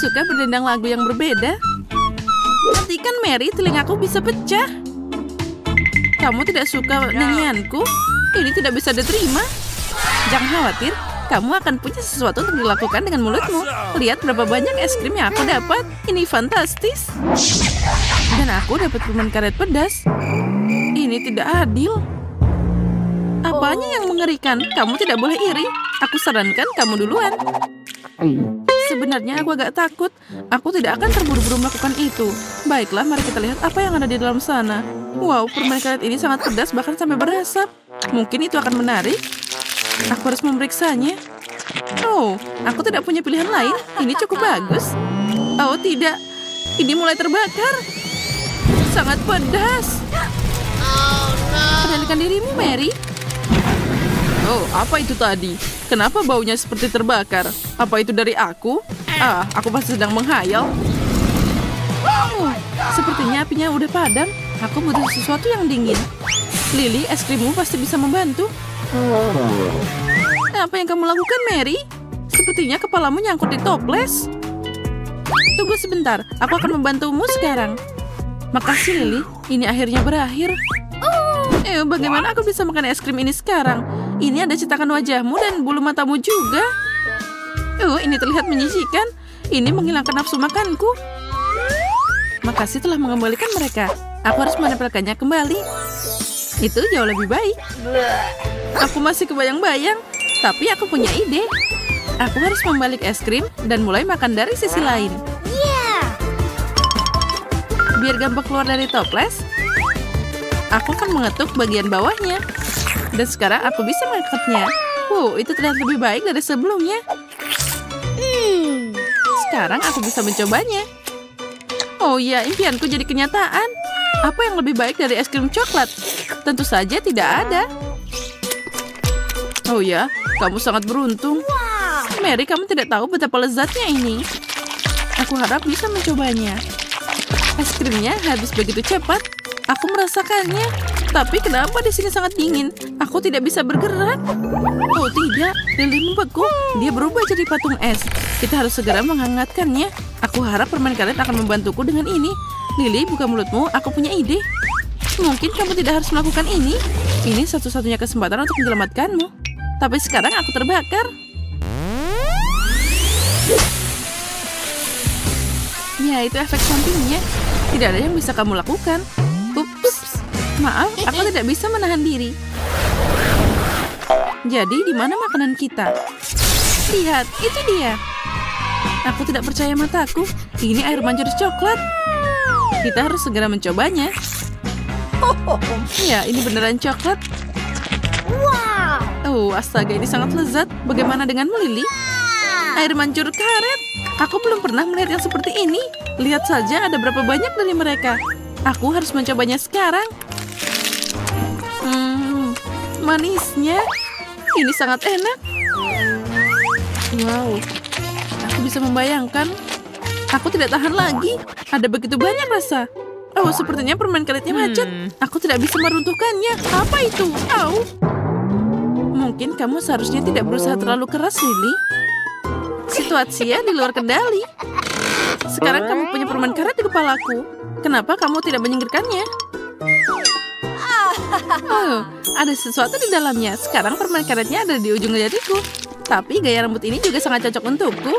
suka berdendang lagu yang berbeda. Hentikan Mary, telingaku bisa pecah. Kamu tidak suka nyanyianku? Ini tidak bisa diterima. Jangan khawatir, kamu akan punya sesuatu untuk dilakukan dengan mulutmu. Lihat berapa banyak es krim yang aku dapat. Ini fantastis. Dan aku dapat permen karet pedas. Ini tidak adil. Apanya yang mengerikan? Kamu tidak boleh iri. Aku sarankan kamu duluan. Sebenarnya aku agak takut. Aku tidak akan terburu-buru melakukan itu. Baiklah, mari kita lihat apa yang ada di dalam sana. Wow, permen karet ini sangat pedas bahkan sampai berasap. Mungkin itu akan menarik. Aku harus memeriksanya. Oh, aku tidak punya pilihan lain. Ini cukup bagus. Oh tidak, ini mulai terbakar. Sangat pedas. Kendalikan dirimu, Mary. Oh, apa itu tadi? Kenapa baunya seperti terbakar? Apa itu dari aku? Aku pasti sedang menghayal. Oh, sepertinya apinya udah padam. Aku butuh sesuatu yang dingin. Lily, es krimmu pasti bisa membantu. Apa yang kamu lakukan, Mary? Sepertinya kepalamu nyangkut di toples. Tunggu sebentar, aku akan membantumu sekarang. Makasih, Lily. Ini akhirnya berakhir. Bagaimana aku bisa makan es krim ini sekarang? Ini ada cetakan wajahmu dan bulu matamu juga. Ini terlihat menjijikan. Ini menghilangkan nafsu makanku. Makasih telah mengembalikan mereka. Aku harus menempelkannya kembali. Itu jauh lebih baik. Aku masih kebayang-bayang, tapi aku punya ide. Aku harus membalik es krim dan mulai makan dari sisi lain. Biar gampang keluar dari toples, aku akan mengetuk bagian bawahnya. Dan sekarang aku bisa mengangkatnya. Itu terlihat lebih baik dari sebelumnya. Sekarang aku bisa mencobanya. Oh ya, impianku jadi kenyataan. Apa yang lebih baik dari es krim coklat? Tentu saja tidak ada. Oh ya, kamu sangat beruntung. Mary, kamu tidak tahu betapa lezatnya ini. Aku harap bisa mencobanya. Es krimnya habis begitu cepat. Aku merasakannya. Tapi kenapa di sini sangat dingin? Aku tidak bisa bergerak. Oh tidak, Lily membeku. Dia berubah jadi patung es. Kita harus segera menghangatkannya. Aku harap permen karet akan membantuku dengan ini. Lily, buka mulutmu. Aku punya ide. Mungkin kamu tidak harus melakukan ini. Ini satu-satunya kesempatan untuk menyelamatkanmu. Tapi sekarang aku terbakar. Ya, itu efek sampingnya. Tidak ada yang bisa kamu lakukan. Ups, maaf, aku tidak bisa menahan diri. Jadi, di mana makanan kita? Lihat, itu dia. Aku tidak percaya mataku. Ini air mancur coklat. Kita harus segera mencobanya. Ya, ini beneran coklat. Oh, astaga, ini sangat lezat. Bagaimana denganmu, Lily? Air mancur karet. Aku belum pernah melihat yang seperti ini. Lihat saja ada berapa banyak dari mereka. Aku harus mencobanya sekarang. Manisnya. Ini sangat enak. Wow. Aku bisa membayangkan. Aku tidak tahan lagi. Ada begitu banyak rasa. Oh, sepertinya permen karetnya macet. Aku tidak bisa meruntuhkannya. Apa itu? Au. Mungkin kamu seharusnya tidak berusaha terlalu keras, Lily. Situasinya di luar kendali. Sekarang kamu punya permen karet di kepalaku. Kenapa kamu tidak menyingkirkannya? Oh, ada sesuatu di dalamnya. Sekarang permen karetnya ada di ujung jariku. Tapi gaya rambut ini juga sangat cocok untukku.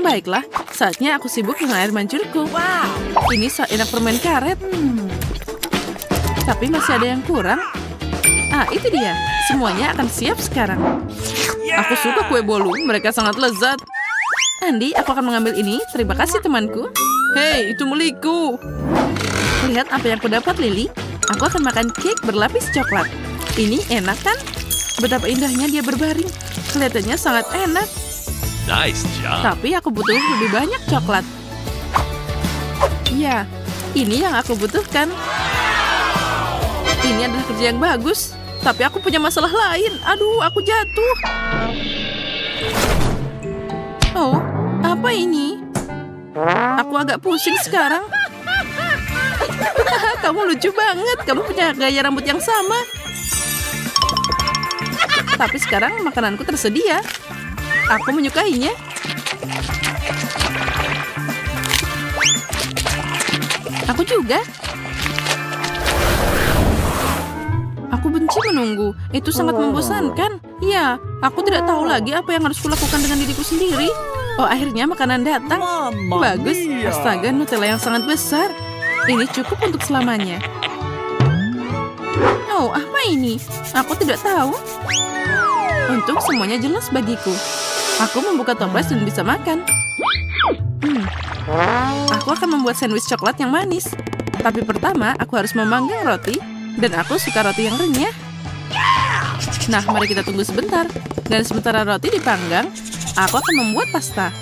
Baiklah, saatnya aku sibuk dengan air mancurku. Ini enak permen karet. Tapi masih ada yang kurang. Itu dia. Semuanya akan siap sekarang. Aku suka kue bolu. Mereka sangat lezat. Andy, aku akan mengambil ini. Terima kasih, temanku. Hei, itu milikku. Lihat apa yang aku dapat, Lily. Aku akan makan cake berlapis coklat. Ini enak kan? Betapa indahnya dia berbaring. Kelihatannya sangat enak. Nice job. Tapi aku butuh lebih banyak coklat. Ya, ini yang aku butuhkan. Ini adalah kerja yang bagus. Tapi aku punya masalah lain. Aduh, aku jatuh. Oh, apa ini? Aku agak pusing sekarang. Kamu lucu banget. Kamu punya gaya rambut yang sama. Tapi sekarang makananku tersedia. Aku menyukainya. Aku juga. Aku benci menunggu. Itu sangat membosankan. Ya, aku tidak tahu lagi apa yang harus kulakukan dengan diriku sendiri. Oh, akhirnya makanan datang. Bagus. Astaga, Nutella yang sangat besar. Ini cukup untuk selamanya. Oh, apa ini? Aku tidak tahu. Untung semuanya jelas bagiku. Aku membuka toples dan bisa makan. Aku akan membuat sandwich coklat yang manis. Tapi pertama, aku harus memanggang roti. Dan aku suka roti yang renyah. Nah, mari kita tunggu sebentar. Dan sementara roti dipanggang, aku akan membuat pasta.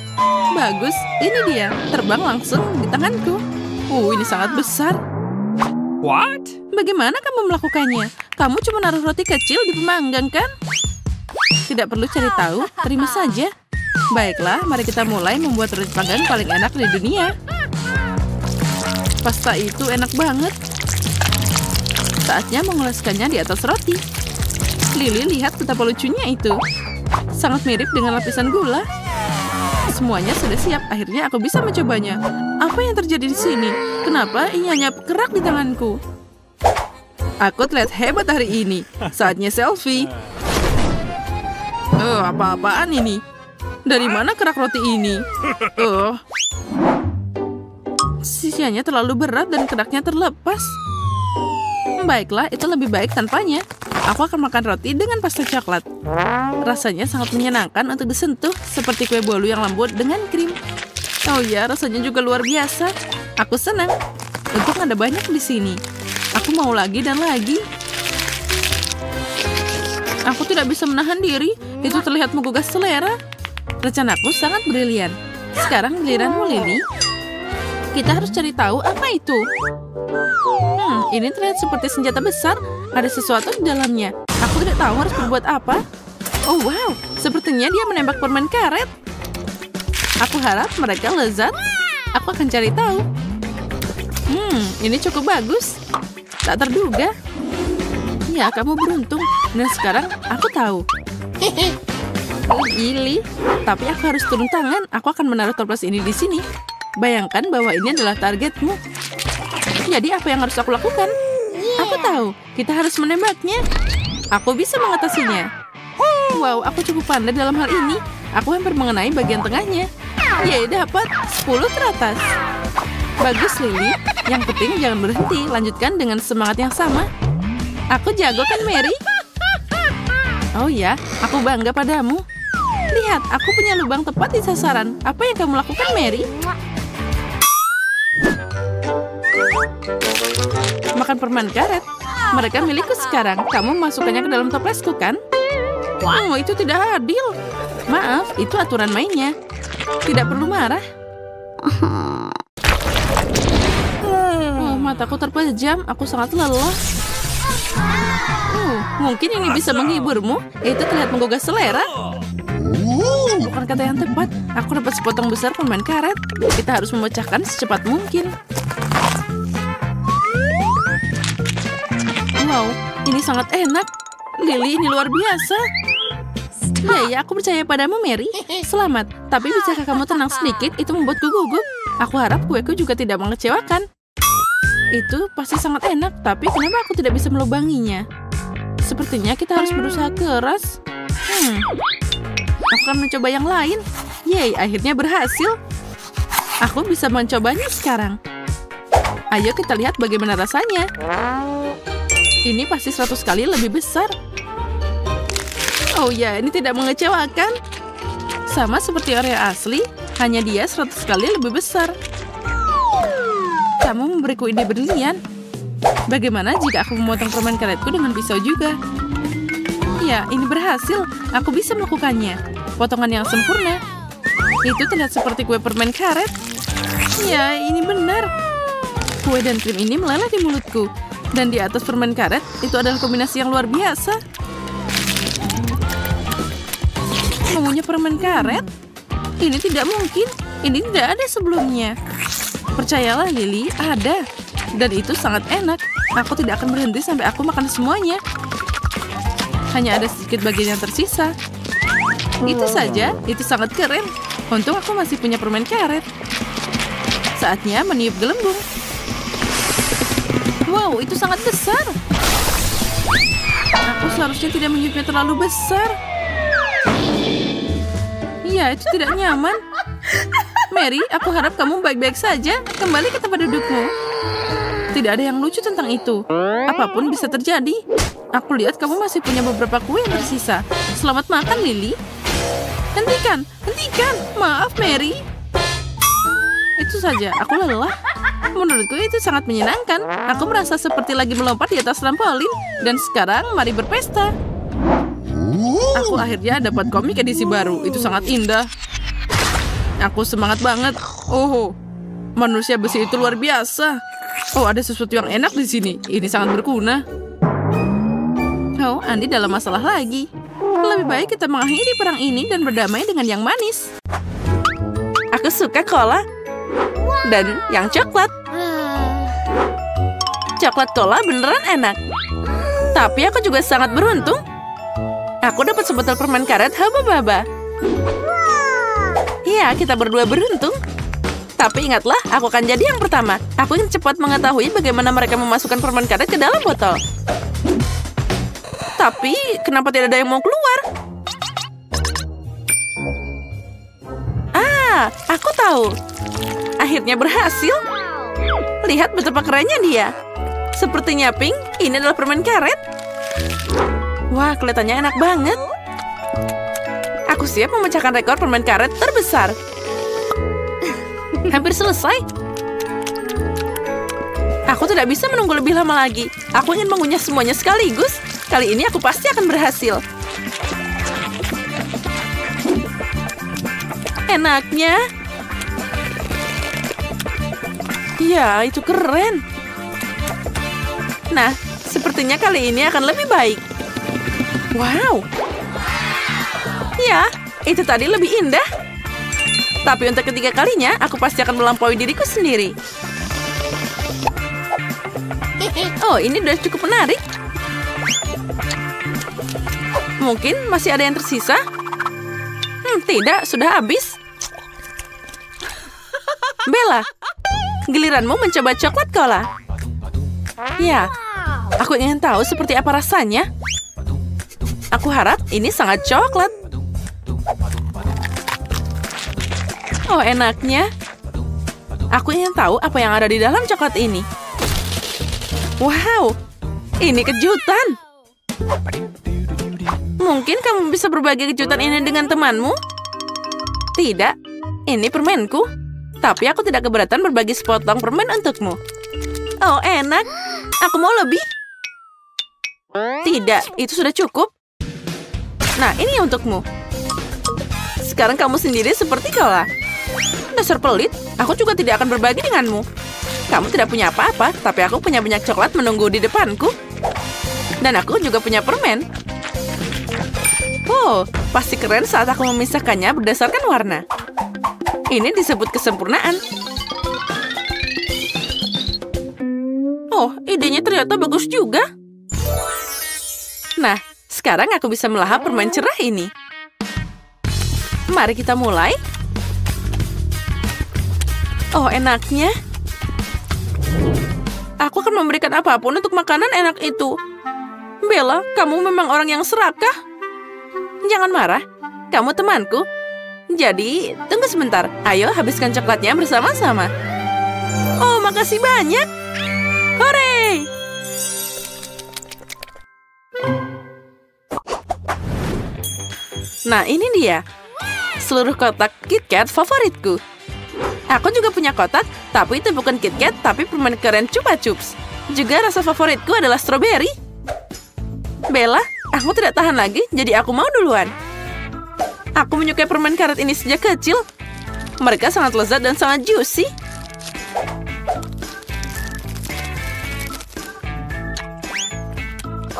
Bagus, ini dia. Terbang langsung di tanganku. Ini sangat besar. What? Bagaimana kamu melakukannya? Kamu cuma naruh roti kecil di pemanggang, kan? Tidak perlu cari tahu, terima saja. Baiklah, mari kita mulai membuat roti panggang paling enak di dunia. Pasta itu enak banget. Saatnya mengoleskannya di atas roti. Lily, lihat betapa lucunya itu. Sangat mirip dengan lapisan gula. Semuanya sudah siap, akhirnya aku bisa mencobanya. Apa yang terjadi di sini? Kenapa ini hanya kerak di tanganku? Aku terlihat hebat hari ini. Saatnya selfie. Apa-apaan ini? Dari mana kerak roti ini? Sisanya terlalu berat dan keraknya terlepas. Baiklah, itu lebih baik tanpanya. Aku akan makan roti dengan pasta coklat. Rasanya sangat menyenangkan untuk disentuh, seperti kue bolu yang lembut dengan krim. Oh ya, rasanya juga luar biasa. Aku senang. Untung ada banyak di sini. Aku mau lagi dan lagi. Aku tidak bisa menahan diri. Itu terlihat menggugah selera. Rencanaku sangat brilian. Sekarang giliranmu, Lily. Kita harus cari tahu apa itu. Ini terlihat seperti senjata besar. Ada sesuatu di dalamnya. Aku tidak tahu harus berbuat apa. Oh wow, sepertinya dia menembak permen karet. Aku harap mereka lezat. Aku akan cari tahu. Ini cukup bagus. Tak terduga. Ya, kamu beruntung. Dan sekarang aku tahu. Lily, tapi aku harus turun tangan. Aku akan menaruh toples ini di sini. Bayangkan bahwa ini adalah targetmu. Jadi apa yang harus aku lakukan? Aku tahu, kita harus menembaknya. Aku bisa mengatasinya. Wow, aku cukup pandai dalam hal ini. Aku hampir mengenai bagian tengahnya. Yeay, dapat 10 teratas. Bagus, Lily. Yang penting jangan berhenti. Lanjutkan dengan semangat yang sama. Aku jago kan, Mary? Oh ya, aku bangga padamu. Lihat, aku punya lubang tepat di sasaran. Apa yang kamu lakukan, Mary? Makan permen karet. Mereka milikku sekarang. Kamu masukkannya ke dalam toplesku, kan? Oh, itu tidak adil. Maaf, itu aturan mainnya. Tidak perlu marah. Mataku terpejam. Aku sangat lelah. Mungkin ini bisa menghiburmu. Itu terlihat menggugah selera. Bukan kata yang tepat. Aku dapat sepotong besar permen karet. Kita harus memecahkan secepat mungkin. Wow, ini sangat enak. Lily, ini luar biasa. Ya, aku percaya padamu, Mary. Selamat. Tapi bisakah kamu tenang sedikit? Itu membuatku gugup. Aku harap kueku juga tidak mengecewakan. Itu pasti sangat enak, tapi kenapa aku tidak bisa melubanginya? Sepertinya kita harus berusaha keras. Aku akan mencoba yang lain. Yeay, akhirnya berhasil. Aku bisa mencobanya sekarang. Ayo kita lihat bagaimana rasanya. Ini pasti 100 kali lebih besar. Oh ya, ini tidak mengecewakan. Sama seperti Oreo asli, hanya dia 100 kali lebih besar. Kamu memberiku ide brilian. Bagaimana jika aku memotong permen karetku dengan pisau juga? Ya, ini berhasil. Aku bisa melakukannya. Potongan yang sempurna. Itu terlihat seperti kue permen karet. Ya, ini benar. Kue dan krim ini meleleh di mulutku. Dan di atas permen karet, itu adalah kombinasi yang luar biasa. Mengunyah permen karet? Ini tidak mungkin. Ini tidak ada sebelumnya. Percayalah, Lily, ada. Dan itu sangat enak. Aku tidak akan berhenti sampai aku makan semuanya. Hanya ada sedikit bagian yang tersisa. Itu saja, itu sangat keren. Untung aku masih punya permen karet. Saatnya meniup gelembung. Wow, itu sangat besar. Aku seharusnya tidak menyuapnya terlalu besar. Ya, itu tidak nyaman. Mary, aku harap kamu baik-baik saja. Kembali ke tempat dudukmu. Tidak ada yang lucu tentang itu. Apapun bisa terjadi. Aku lihat kamu masih punya beberapa kue yang tersisa. Selamat makan, Lily. Hentikan, hentikan. Maaf, Mary. Itu saja, aku lelah. Menurutku itu sangat menyenangkan. Aku merasa seperti lagi melompat di atas trampolin. Dan sekarang mari berpesta. Aku akhirnya dapat komik edisi baru. Itu sangat indah. Aku semangat banget. Oh, manusia besi itu luar biasa. Oh, ada sesuatu yang enak di sini. Ini sangat berguna. Oh, Andi dalam masalah lagi. Lebih baik kita mengakhiri perang ini dan berdamai dengan yang manis. Aku suka cola. Dan yang coklat. Coklat cola beneran enak. Tapi aku juga sangat beruntung. Aku dapat sebotol permen karet haba-baba. Ya, kita berdua beruntung. Tapi ingatlah, aku akan jadi yang pertama. Aku ingin cepat mengetahui bagaimana mereka memasukkan permen karet ke dalam botol. Tapi, kenapa tidak ada yang mau keluar? Ah, aku tahu. Akhirnya berhasil. Lihat betapa kerennya dia. Sepertinya Pink, ini adalah permen karet. Wah, kelihatannya enak banget. Aku siap memecahkan rekor permen karet terbesar. Hampir selesai. Aku tidak bisa menunggu lebih lama lagi. Aku ingin mengunyah semuanya sekaligus. Kali ini aku pasti akan berhasil. Enaknya. Ya, itu keren. Nah, sepertinya kali ini akan lebih baik. Wow. Ya, itu tadi lebih indah. Tapi untuk ketiga kalinya, aku pasti akan melampaui diriku sendiri. Oh, ini udah cukup menarik. Mungkin masih ada yang tersisa? Tidak, sudah habis. Bella, giliranmu mencoba coklat cola. Ya, aku ingin tahu seperti apa rasanya. Aku harap ini sangat coklat. Oh, enaknya. Aku ingin tahu apa yang ada di dalam coklat ini. Wow, ini kejutan. Mungkin kamu bisa berbagi kejutan ini dengan temanmu? Tidak, ini permenku. Tapi aku tidak keberatan berbagi sepotong permen untukmu. Oh, enak. Aku mau lebih. Tidak, itu sudah cukup. Nah, ini untukmu. Sekarang kamu sendiri seperti cola. Dasar pelit, aku juga tidak akan berbagi denganmu. Kamu tidak punya apa-apa, tapi aku punya banyak coklat menunggu di depanku. Dan aku juga punya permen. Oh, pasti keren saat aku memisahkannya berdasarkan warna. Ini disebut kesempurnaan. Oh, idenya ternyata bagus juga. Nah, sekarang aku bisa melahap permen cerah ini. Mari kita mulai. Oh, enaknya. Aku akan memberikan apapun untuk makanan enak itu. Bella, kamu memang orang yang serakah. Jangan marah, kamu temanku. Jadi, tunggu sebentar. Ayo, habiskan coklatnya bersama-sama. Oh, makasih banyak. Hore! Nah, ini dia. Seluruh kotak KitKat favoritku. Aku juga punya kotak, tapi itu bukan KitKat, tapi permen keren Chupa Chups. Juga rasa favoritku adalah stroberi. Bella, aku tidak tahan lagi, jadi aku mau duluan. Aku menyukai permen karet ini sejak kecil. Mereka sangat lezat dan sangat juicy.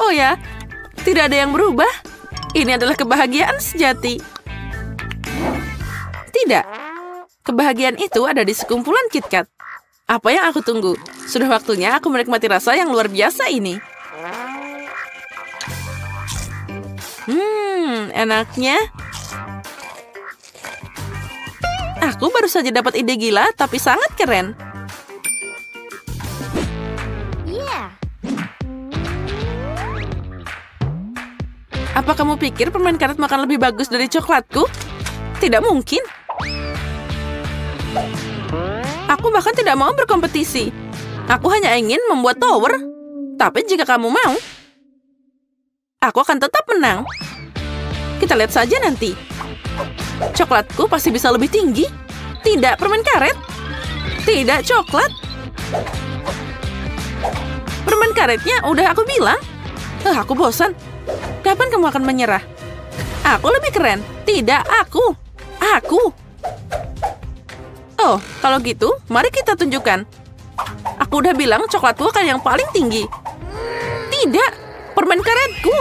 Oh ya, tidak ada yang berubah. Ini adalah kebahagiaan sejati. Tidak. Kebahagiaan itu ada di sekumpulan KitKat. Apa yang aku tunggu? Sudah waktunya aku menikmati rasa yang luar biasa ini. Enaknya. Aku baru saja dapat ide gila, tapi sangat keren. Yeah. Apa kamu pikir permen karet makan lebih bagus dari coklatku? Tidak mungkin. Aku bahkan tidak mau berkompetisi. Aku hanya ingin membuat tower. Tapi jika kamu mau, aku akan tetap menang. Kita lihat saja nanti. Coklatku pasti bisa lebih tinggi. Tidak permen karet. Tidak coklat. Permen karetnya udah aku bilang. Aku bosan. Kapan kamu akan menyerah? Aku lebih keren. Tidak, aku. Aku. Oh, kalau gitu, mari kita tunjukkan. Aku udah bilang coklatku akan yang paling tinggi. Tidak, permen karetku.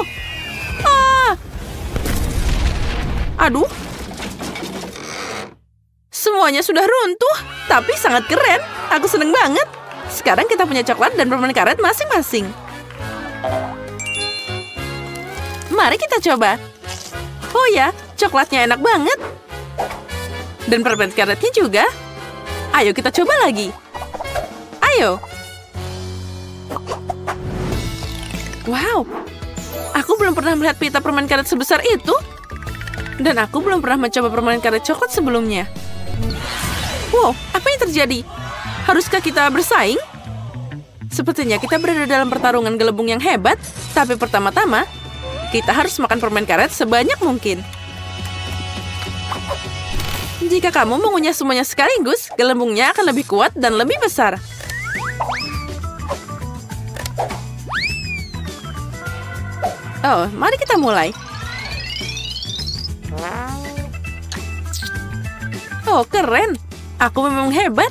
Aduh. Semuanya sudah runtuh, tapi sangat keren. Aku seneng banget. Sekarang kita punya coklat dan permen karet masing-masing. Mari kita coba. Oh ya, coklatnya enak banget. Dan permen karetnya juga. Ayo kita coba lagi. Ayo. Wow. Aku belum pernah melihat pita permen karet sebesar itu. Dan aku belum pernah mencoba permen karet coklat sebelumnya. Wow, apa yang terjadi? Haruskah kita bersaing? Sepertinya kita berada dalam pertarungan gelembung yang hebat. Tapi pertama-tama, kita harus makan permen karet sebanyak mungkin. Jika kamu mengunyah semuanya sekaligus, gelembungnya akan lebih kuat dan lebih besar. Oh, mari kita mulai. Oh, keren. Aku memang hebat.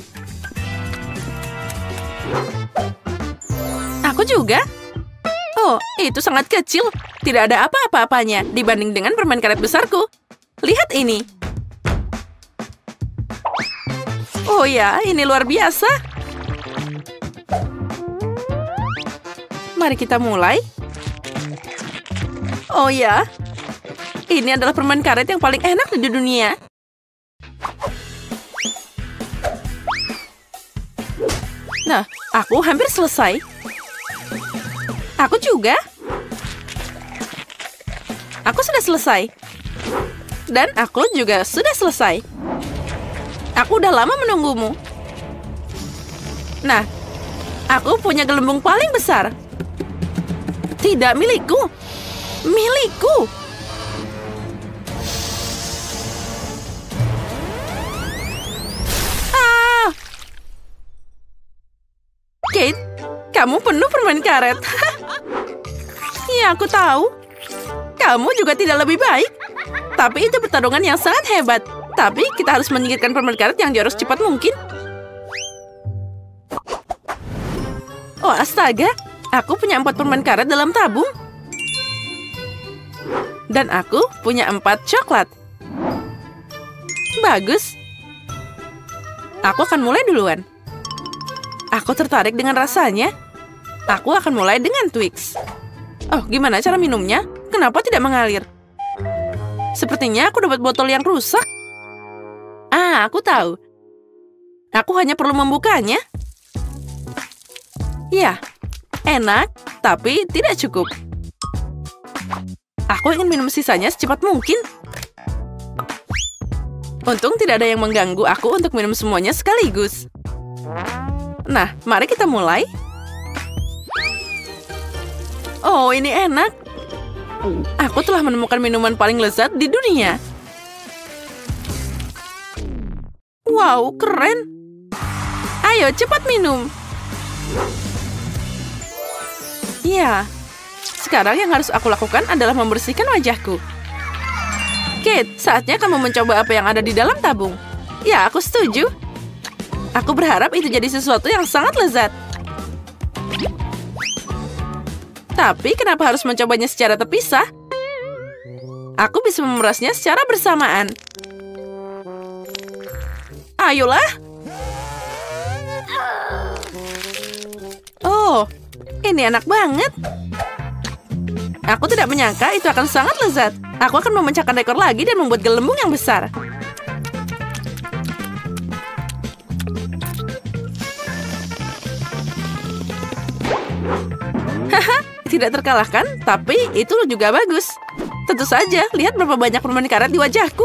Aku juga. Oh, itu sangat kecil. Tidak ada apa-apa-apanya dibanding dengan permen karet besarku. Lihat ini. Oh ya, ini luar biasa. Mari kita mulai. Oh ya, ini adalah permen karet yang paling enak di dunia. Nah, aku hampir selesai. Aku juga. Aku sudah selesai. Dan aku juga sudah selesai. Aku udah lama menunggumu. Nah, aku punya gelembung paling besar. Tidak milikku. Milikku. Kate, kamu penuh permen karet. Ya, aku tahu. Kamu juga tidak lebih baik. Tapi itu pertarungan yang sangat hebat. Tapi kita harus menyingkirkan permen karet yang jauh secepat mungkin. Oh, astaga. Aku punya 4 permen karet dalam tabung. Dan aku punya 4 coklat. Bagus. Aku akan mulai duluan. Aku tertarik dengan rasanya. Aku akan mulai dengan Twix. Oh, gimana cara minumnya? Kenapa tidak mengalir? Sepertinya aku dapat botol yang rusak. Aku tahu. Aku hanya perlu membukanya. Ya, enak, tapi tidak cukup. Aku ingin minum sisanya secepat mungkin. Untung tidak ada yang mengganggu aku untuk minum semuanya sekaligus. Nah, mari kita mulai. Oh, ini enak. Aku telah menemukan minuman paling lezat di dunia. Wow, keren. Ayo, cepat minum. Ya, sekarang yang harus aku lakukan adalah membersihkan wajahku. Kate, saatnya kamu mencoba apa yang ada di dalam tabung. Ya, aku setuju. Aku berharap itu jadi sesuatu yang sangat lezat. Tapi kenapa harus mencobanya secara terpisah? Aku bisa memerasnya secara bersamaan. Ayolah. Oh, ini enak banget. Aku tidak menyangka itu akan sangat lezat. Aku akan memecahkan rekor lagi dan membuat gelembung yang besar. Haha, tidak terkalahkan, tapi itu juga bagus. Tentu saja, lihat berapa banyak permen karet di wajahku.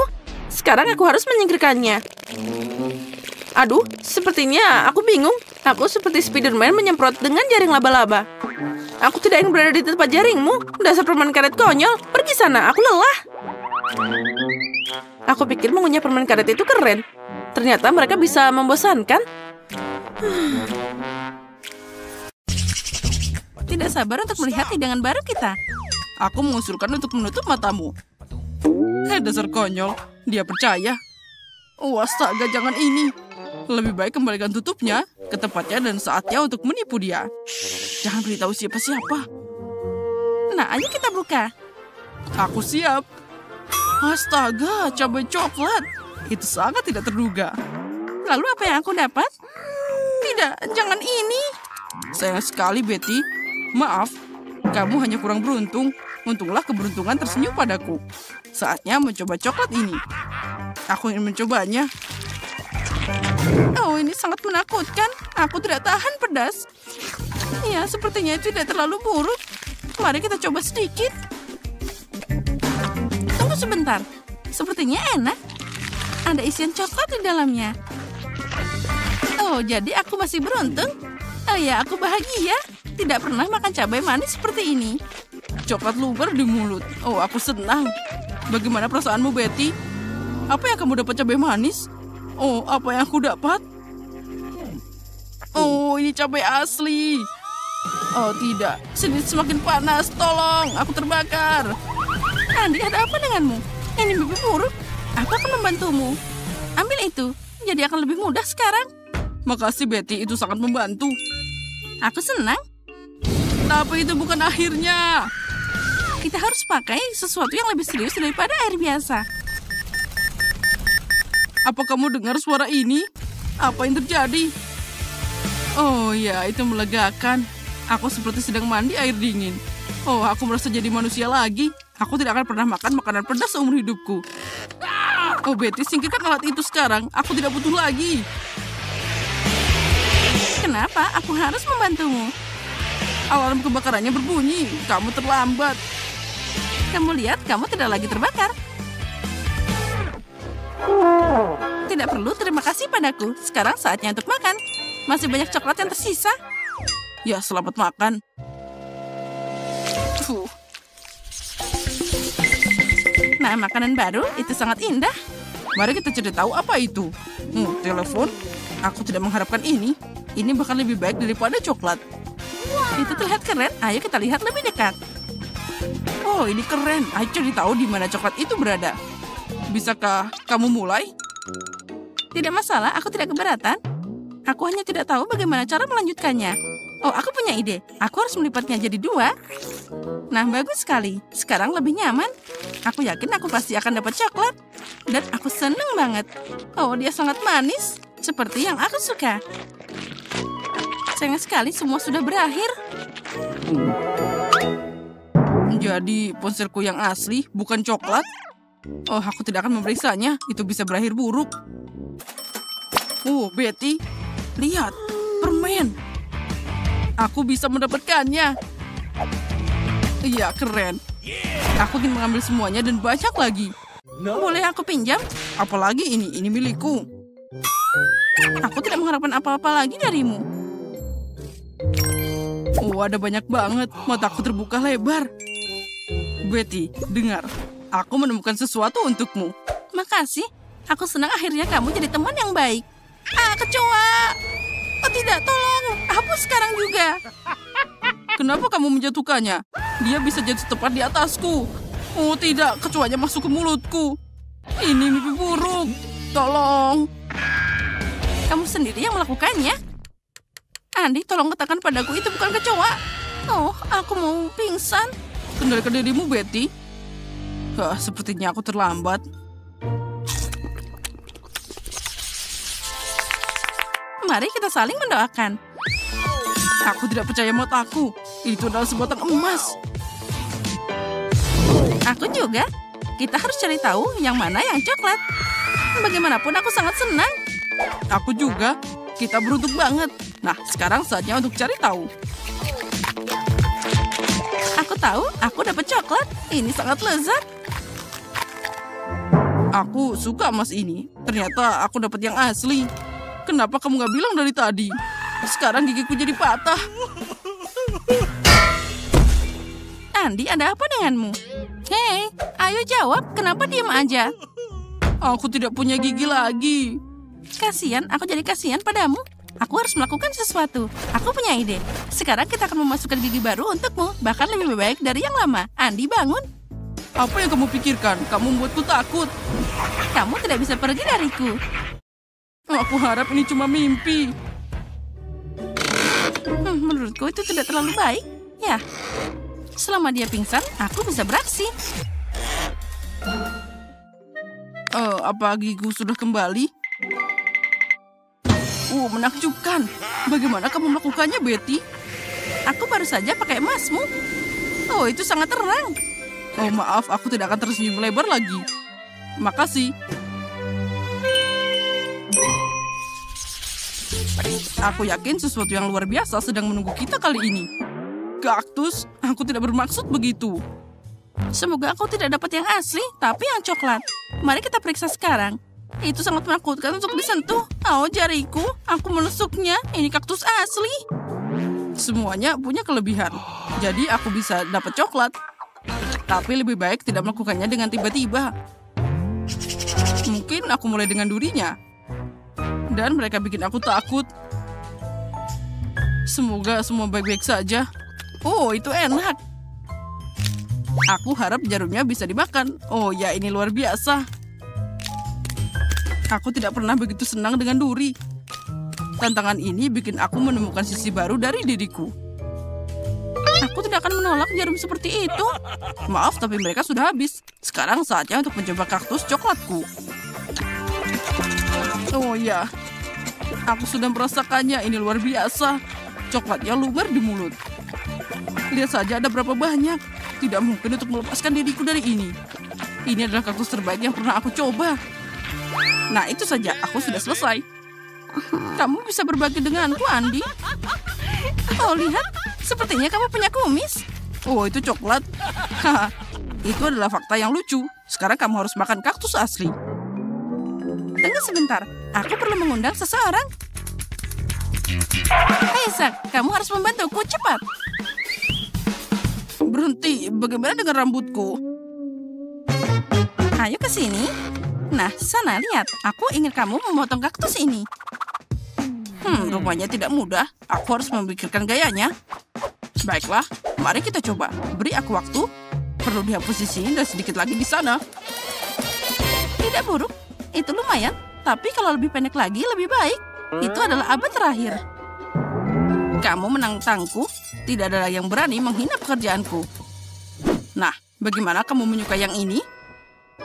Sekarang aku harus menyingkirkannya. Aduh, sepertinya aku bingung. Aku seperti Spiderman menyemprot dengan jaring laba-laba. Aku tidak ingin berada di tempat jaringmu. Dasar permen karet konyol. Pergi sana, aku lelah. Aku pikir mengunyah permen karet itu keren. Ternyata mereka bisa membosankan. Tidak sabar untuk melihat hidangan baru kita. Aku mengusulkan untuk menutup matamu. Dasar konyol. Dia percaya. Astaga, jangan ini. Lebih baik kembalikan tutupnya ke tempatnya dan saatnya untuk menipu dia. Jangan beritahu siapa-siapa. Nah, ayo kita buka. Aku siap. Astaga, cabai coklat. Itu sangat tidak terduga. Lalu apa yang aku dapat? Tidak, jangan ini. Sayang sekali, Betty. Maaf, kamu hanya kurang beruntung. Untunglah keberuntungan tersenyum padaku. Saatnya mencoba coklat ini. Aku ingin mencobanya. Oh, ini sangat menakutkan. Aku tidak tahan pedas. Ya, sepertinya itu tidak terlalu buruk. Mari kita coba sedikit. Tunggu sebentar. Sepertinya enak. Ada isian coklat di dalamnya. Oh, jadi aku masih beruntung. Oh ya, aku bahagia. Tidak pernah makan cabai manis seperti ini. Coklat luber di mulut. Oh, aku senang. Bagaimana perasaanmu, Betty? Apa yang kamu dapat cabai manis? Oh, apa yang aku dapat? Oh, ini cabai asli. Oh, tidak. Sini semakin panas. Tolong, aku terbakar. Andi, ada apa denganmu? Ini mimpi buruk. Aku akan membantumu. Ambil itu. Jadi akan lebih mudah sekarang. Makasih, Betty. Itu sangat membantu. Aku senang. Tapi itu bukan akhirnya. Kita harus pakai sesuatu yang lebih serius daripada air biasa. Apa kamu dengar suara ini? Apa yang terjadi? Oh ya, itu melegakan. Aku seperti sedang mandi air dingin. Oh, aku merasa jadi manusia lagi. Aku tidak akan pernah makan makanan pedas seumur hidupku. Oh, Betty, singkirkan alat itu sekarang. Aku tidak butuh lagi. Kenapa? Aku harus membantumu. Alarm kebakarannya berbunyi. Kamu terlambat. Kamu lihat, kamu tidak lagi terbakar. Tidak perlu terima kasih padaku. Sekarang saatnya untuk makan. Masih banyak coklat yang tersisa. Ya, selamat makan. Nah, makanan baru itu sangat indah. Mari kita cari tahu apa itu. Telepon. Aku tidak mengharapkan ini. Ini bahkan lebih baik daripada coklat. Itu terlihat keren. Ayo kita lihat lebih dekat. Oh, ini keren. Ayo cari tahu di mana coklat itu berada. Bisakah kamu mulai? Tidak masalah, aku tidak keberatan. Aku hanya tidak tahu bagaimana cara melanjutkannya. Oh, aku punya ide. Aku harus melipatnya jadi 2. Nah, bagus sekali. Sekarang lebih nyaman. Aku yakin aku pasti akan dapat coklat. Dan aku seneng banget. Oh, dia sangat manis. Seperti yang aku suka. Sayang sekali semua sudah berakhir. Jadi ponselku yang asli, bukan coklat? Oh, aku tidak akan memeriksanya. Itu bisa berakhir buruk. Oh, Betty. Lihat, permen. Aku bisa mendapatkannya. Iya, keren. Aku ingin mengambil semuanya dan banyak lagi. Boleh aku pinjam? Apalagi ini milikku. Aku tidak mengharapkan apa-apa lagi darimu. Oh, ada banyak banget. Mataku terbuka lebar. Betty, dengar. Aku menemukan sesuatu untukmu. Makasih. Aku senang akhirnya kamu jadi teman yang baik. Kecoa. Oh tidak, tolong. Hapus sekarang juga. Kenapa kamu menjatuhkannya? Dia bisa jatuh tepat di atasku. Oh tidak, kecoanya masuk ke mulutku. Ini mimpi buruk. Tolong. Kamu sendiri yang melakukannya. Andi, tolong katakan padaku itu bukan kecoa. Oh, aku mau pingsan. Kendalikan dirimu, Betty. Sepertinya aku terlambat. Mari kita saling mendoakan. Aku tidak percaya mataku. Itu adalah sebatang emas. Aku juga. Kita harus cari tahu yang mana yang coklat. Bagaimanapun aku sangat senang. Aku juga. Kita beruntung banget. Nah, sekarang saatnya untuk cari tahu. Aku tahu, aku dapat coklat. Ini sangat lezat. Aku suka emas ini. Ternyata aku dapat yang asli. Kenapa kamu nggak bilang dari tadi? Sekarang gigiku jadi patah. Andi, ada apa denganmu? Hei, ayo jawab. Kenapa diam aja? Aku tidak punya gigi lagi. Kasian, aku jadi kasihan padamu. Aku harus melakukan sesuatu. Aku punya ide. Sekarang kita akan memasukkan gigi baru untukmu. Bahkan lebih baik dari yang lama. Andi, bangun. Apa yang kamu pikirkan? Kamu membuatku takut. Kamu tidak bisa pergi dariku. Aku harap ini cuma mimpi. Menurutku itu tidak terlalu baik. Ya, selama dia pingsan, aku bisa beraksi. Apa gigiku sudah kembali? Menakjubkan. Bagaimana kamu melakukannya, Betty? Aku baru saja pakai emasmu. Oh, itu sangat terang. Oh, maaf, aku tidak akan tersenyum lebar lagi. Makasih. Aku yakin sesuatu yang luar biasa sedang menunggu kita kali ini. Kaktus, aku tidak bermaksud begitu. Semoga aku tidak dapat yang asli, tapi yang coklat. Mari kita periksa sekarang. Itu sangat menakutkan untuk disentuh. Oh, jariku, aku menusuknya. Ini kaktus asli. Semuanya punya kelebihan. Jadi aku bisa dapat coklat. Tapi lebih baik tidak melakukannya dengan tiba-tiba. Mungkin aku mulai dengan durinya. Dan mereka bikin aku takut. Semoga semua baik-baik saja. Oh, itu enak. Aku harap jarumnya bisa dimakan. Oh ya, ini luar biasa. Aku tidak pernah begitu senang dengan duri. Tantangan ini bikin aku menemukan sisi baru dari diriku. Aku tidak akan menolak jarum seperti itu. Maaf, tapi mereka sudah habis. Sekarang saatnya untuk mencoba kaktus coklatku. Oh ya, aku sudah merasakannya. Ini luar biasa. Coklatnya lumer di mulut. Lihat saja ada berapa banyak. Tidak mungkin untuk melepaskan diriku dari ini. Ini adalah kaktus terbaik yang pernah aku coba. Nah, itu saja. Aku sudah selesai. Kamu bisa berbagi denganku, Andi. Oh, lihat. Sepertinya kamu punya kumis. Oh, itu coklat. Haha, itu adalah fakta yang lucu. Sekarang kamu harus makan kaktus asli. Tunggu sebentar. Aku perlu mengundang seseorang. Hei, Zack. Kamu harus membantuku. Cepat. Berhenti. Bagaimana dengan rambutku? Ayo ke sini. Nah, sana lihat. Aku ingin kamu memotong kaktus ini. Rupanya tidak mudah. Aku harus memikirkan gayanya. Baiklah, mari kita coba. Beri aku waktu. Perlu dihapus di sini dan sedikit lagi di sana. Tidak buruk. Itu lumayan. Tapi kalau lebih pendek lagi, lebih baik. Itu adalah abad terakhir. Kamu menantangku. Tidak ada yang berani menghina pekerjaanku. Nah, bagaimana kamu menyukai yang ini?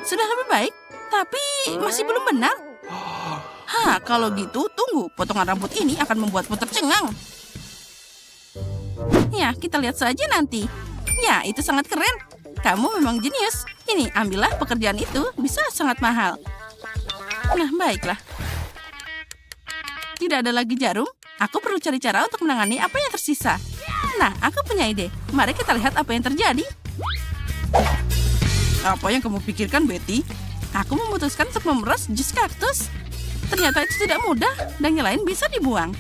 Sudah lebih baik. Tapi masih belum benar. Kalau gitu, tunggu. Potongan rambut ini akan membuatmu tercengang. Ya, kita lihat saja nanti. Ya, itu sangat keren. Kamu memang jenius. Ini, ambillah pekerjaan itu. Bisa sangat mahal. Nah, baiklah. Tidak ada lagi jarum. Aku perlu cari cara untuk menangani apa yang tersisa. Nah, aku punya ide. Mari kita lihat apa yang terjadi. Apa yang kamu pikirkan, Betty? Aku memutuskan untuk memeras jus kaktus. Ternyata itu tidak mudah dan yang lain bisa dibuang.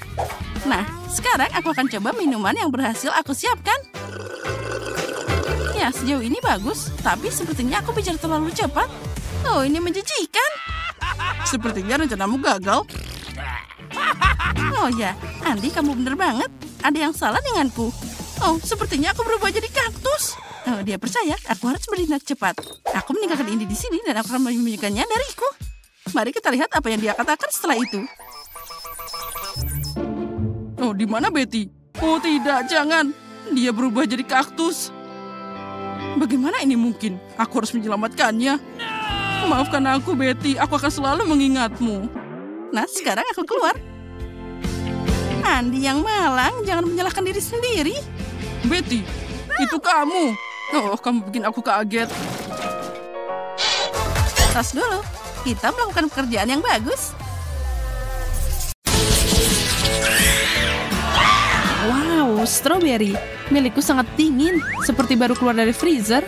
Nah, sekarang aku akan coba minuman yang berhasil aku siapkan. Ya, sejauh ini bagus, tapi sepertinya aku bicara terlalu cepat. Oh, ini menjijikan. Sepertinya rencanamu gagal. Oh ya, Andi, kamu benar banget. Ada yang salah denganku. Oh, sepertinya aku berubah jadi kaktus. Oh, dia percaya aku harus bertindak cepat. Aku meninggalkan Indi di sini dan aku akan menyembunyikannya dariku. Mari kita lihat apa yang dia katakan setelah itu. Oh, di mana Betty? Oh tidak, jangan. Dia berubah jadi kaktus. Bagaimana ini mungkin? Aku harus menyelamatkannya. Maafkan aku, Betty. Aku akan selalu mengingatmu. Nah, sekarang aku keluar. Andi yang malang, jangan menyalahkan diri sendiri. Betty, itu kamu. Oh, kamu bikin aku kaget. Tas dulu. Kita melakukan pekerjaan yang bagus. Wow, strawberry. Milikku sangat dingin, seperti baru keluar dari freezer.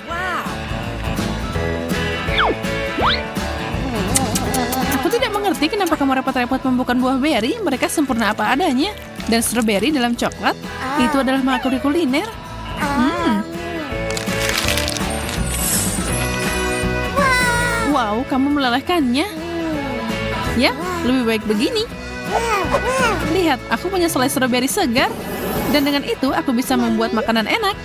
mengerti kenapa kamu repot-repot membuka buah beri. Mereka sempurna apa adanya. Dan stroberi dalam coklat, itu adalah makhluk kuliner. Wow, kamu melelehkannya. Ya, lebih baik begini. Lihat, aku punya selai stroberi segar. Dan dengan itu, aku bisa membuat makanan enak.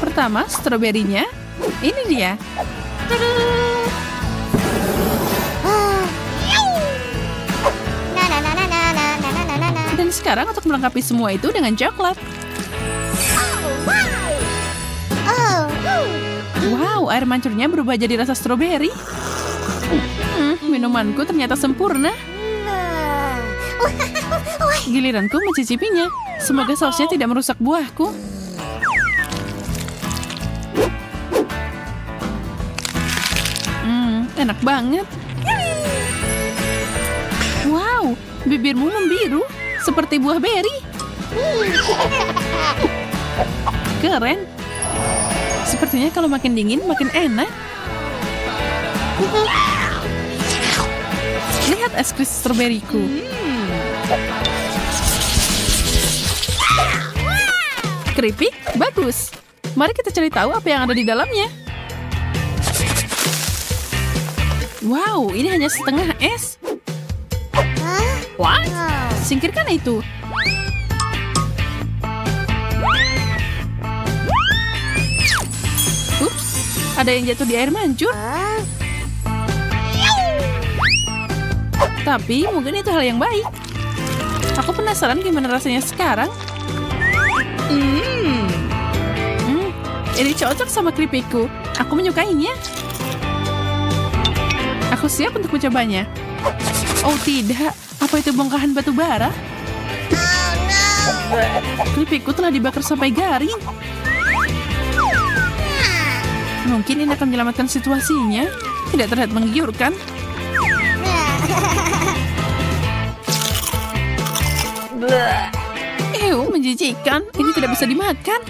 Pertama, stroberinya. Ini dia. Dan sekarang untuk melengkapi semua itu dengan coklat. Wow, air mancurnya berubah jadi rasa stroberi. Minumanku ternyata sempurna. Giliranku mencicipinya. Semoga sausnya tidak merusak buahku. Enak banget. Wow, bibirmu membiru seperti buah beri. Keren. Sepertinya kalau makin dingin makin enak. Lihat es krim stroberiku. Keripik, bagus. Mari kita cari tahu apa yang ada di dalamnya. Wow, ini hanya setengah es. What? Singkirkan itu. Ups, ada yang jatuh di air mancur. Tapi mungkin itu hal yang baik. Aku penasaran gimana rasanya sekarang. Ini cocok sama keripikku. Aku menyukainya. Aku siap untuk mencobanya. Oh tidak, apa itu bongkahan batu bara? Keripikku telah dibakar sampai garing. Mungkin ini akan menyelamatkan situasinya. Tidak terlihat menggiurkan. Ew, menjijikkan. Ini tidak bisa dimakan.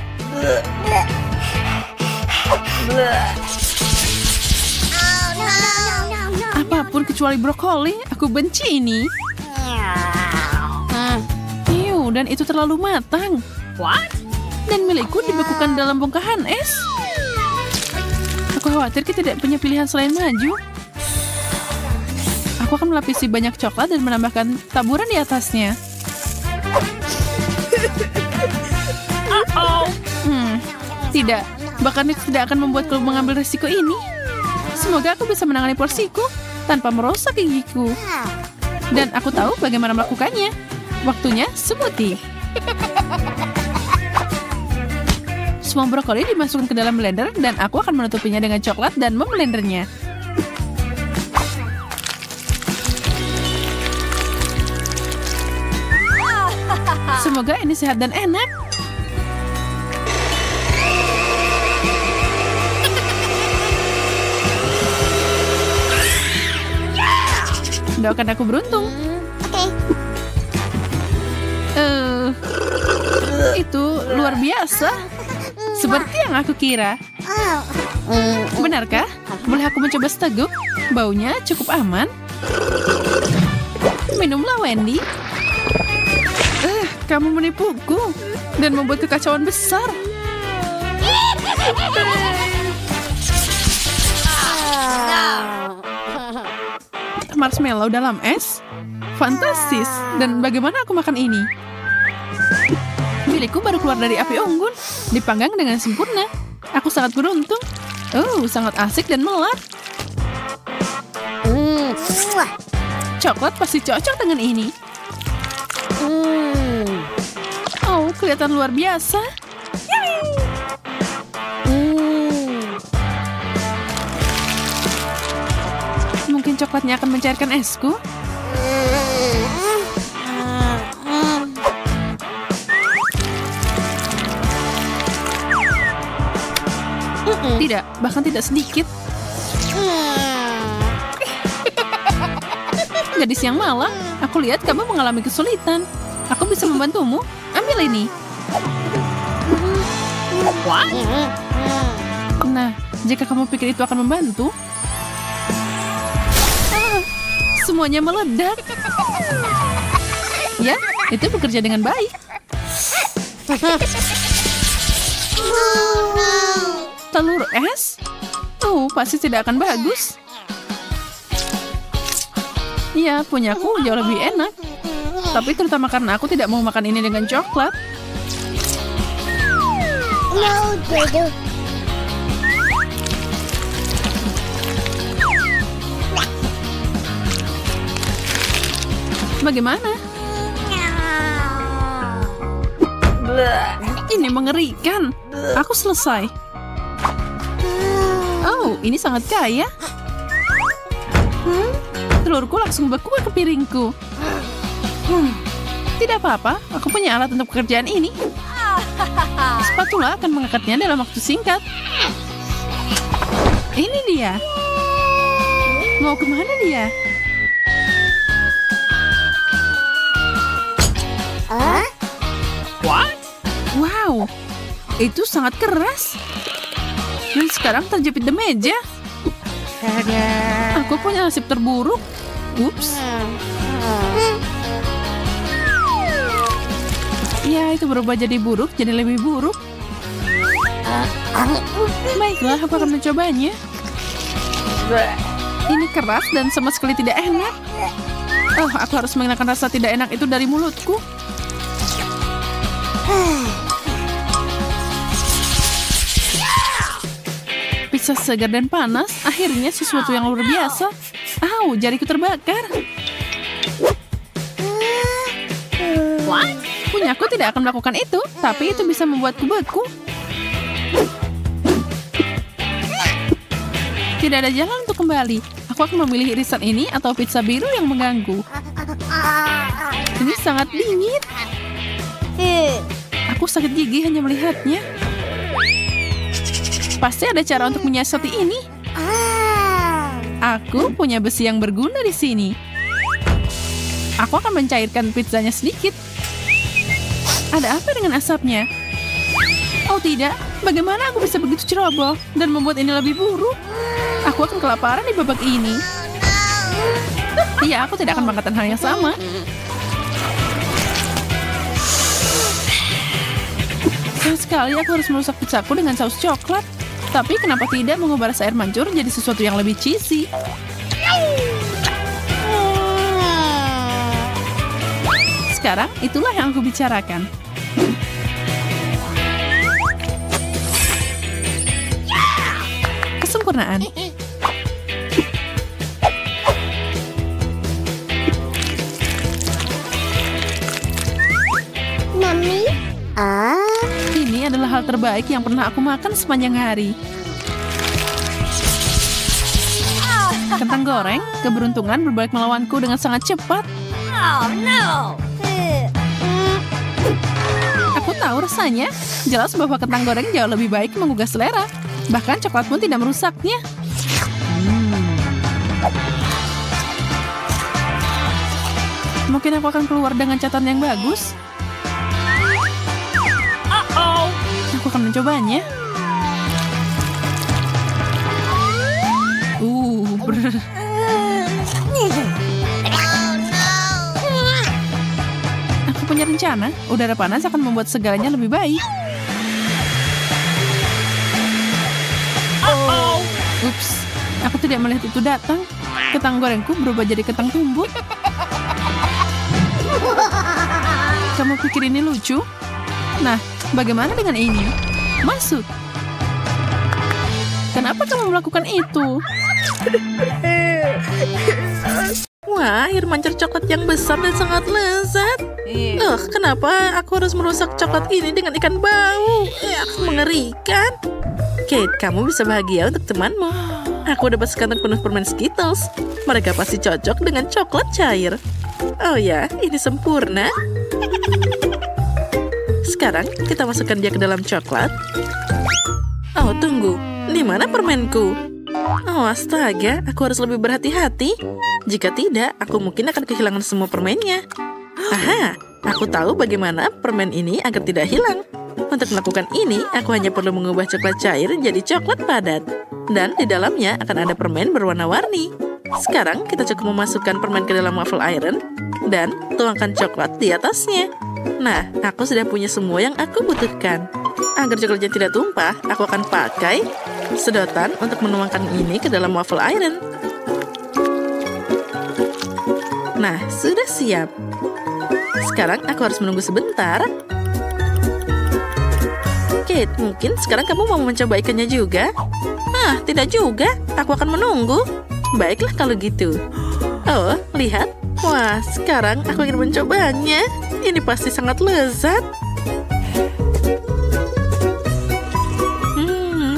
Apapun kecuali brokoli, aku benci ini. Ew, dan itu terlalu matang. What? Dan milikku dibekukan dalam bongkahan es. Aku khawatir kita tidak punya pilihan selain maju. Aku akan melapisi banyak coklat dan menambahkan taburan di atasnya. Tidak, bahkan itu tidak akan membuatku mengambil risiko ini. Semoga aku bisa menangani porsiku tanpa merusak gigiku. Dan aku tahu bagaimana melakukannya. Waktunya smoothie. Semua brokoli dimasukkan ke dalam blender dan aku akan menutupinya dengan coklat dan memblendernya. Semoga ini sehat dan enak. Doakan aku beruntung. Itu luar biasa. Seperti yang aku kira. Benarkah? Boleh aku mencoba seteguk? Baunya cukup aman. Minumlah, Wendy. Kamu menipuku dan membuat kekacauan besar. Marshmallow dalam es? Fantastis. Dan bagaimana aku makan ini? Milikku baru keluar dari api unggun. Dipanggang dengan sempurna. Aku sangat beruntung. Sangat asik dan melar. Coklat pasti cocok dengan ini. Kelihatan luar biasa. Mungkin coklatnya akan mencairkan esku. Tidak, bahkan tidak sedikit. Gadis yang malang, aku lihat kamu mengalami kesulitan. Aku bisa membantumu. Ambil ini. What? Nah, jika kamu pikir itu akan membantu. Semuanya meledak. Ya, itu bekerja dengan baik. Telur es? Oh, pasti tidak akan bagus. Ya, punyaku jauh lebih enak. Tapi terutama karena aku tidak mau makan ini dengan coklat. Bagaimana? Ini mengerikan. Aku selesai. Oh, ini sangat kaya. Telurku langsung beku ke piringku. Tidak apa-apa, aku punya alat untuk pekerjaan ini. Spatula akan mengangkatnya dalam waktu singkat. Ini dia. Mau kemana dia? What? Wow, itu sangat keras. Dan sekarang terjepit di meja. Aku punya nasib terburuk. Ups. Ya, itu berubah jadi buruk, jadi lebih buruk. Baiklah, aku akan mencobanya. Ini keras dan sama sekali tidak enak. Oh, aku harus menghilangkan rasa tidak enak itu dari mulutku. Pizza segar dan panas, akhirnya sesuatu yang luar biasa. Au, jariku terbakar. What? Punyaku tidak akan melakukan itu, tapi itu bisa membuatku beku. Tidak ada jalan untuk kembali. Aku akan memilih irisan ini atau pizza biru yang mengganggu. Ini sangat dingin. Aku sakit gigi hanya melihatnya. Pasti ada cara untuk menyiasati ini. Aku punya besi yang berguna di sini. Aku akan mencairkan pizzanya sedikit. Ada apa dengan asapnya? Oh tidak, bagaimana aku bisa begitu ceroboh dan membuat ini lebih buruk? Aku akan kelaparan di babak ini. Iya, aku tidak akan melakukan hal yang sama. Sayang sekali aku harus merusak pizzaku dengan saus coklat. Tapi kenapa tidak mengubah rasa air mancur jadi sesuatu yang lebih cheesy? Sekarang, itulah yang aku bicarakan. Kesempurnaan. Mami? Ini adalah hal terbaik yang pernah aku makan sepanjang hari. Kentang goreng, keberuntungan berbalik melawanku dengan sangat cepat. Oh no! Aku tahu rasanya. Jelas bahwa kentang goreng jauh lebih baik menggugah selera. Bahkan coklat pun tidak merusaknya. Mungkin aku akan keluar dengan catatan yang bagus. Uh-oh! Aku akan mencobanya. Brr. Aku punya rencana. Udara panas akan membuat segalanya lebih baik. Uh-oh! Ups, aku tidak melihat itu datang. Kentang gorengku berubah jadi kentang tumbuk. Kamu pikir ini lucu? Nah, bagaimana dengan ini? Masuk. Kenapa kamu melakukan itu? Wah, air mancur coklat yang besar dan sangat lezat. Kenapa aku harus merusak coklat ini dengan ikan bau? Mengerikan. Kate, kamu bisa bahagia untuk temanmu. Aku dapat sekantong penuh permen Skittles. Mereka pasti cocok dengan coklat cair. Oh ya, ini sempurna. Sekarang kita masukkan dia ke dalam coklat. Oh, tunggu. Di mana permenku? Oh, astaga. Aku harus lebih berhati-hati. Jika tidak, aku mungkin akan kehilangan semua permennya. Aha, aku tahu bagaimana permen ini agar tidak hilang. Untuk melakukan ini, aku hanya perlu mengubah coklat cair jadi coklat padat. Dan di dalamnya akan ada permen berwarna-warni. Sekarang kita cukup memasukkan permen ke dalam waffle iron dan tuangkan coklat di atasnya. Nah, aku sudah punya semua yang aku butuhkan. Agar coklatnya tidak tumpah, aku akan pakai sedotan untuk menuangkan ini ke dalam waffle iron. Nah, sudah siap. Sekarang aku harus menunggu sebentar. Kate, mungkin sekarang kamu mau mencoba ikannya juga? Ah, tidak juga. Aku akan menunggu. Baiklah kalau gitu. Oh, lihat. Wah, sekarang aku ingin mencobanya. Ini pasti sangat lezat.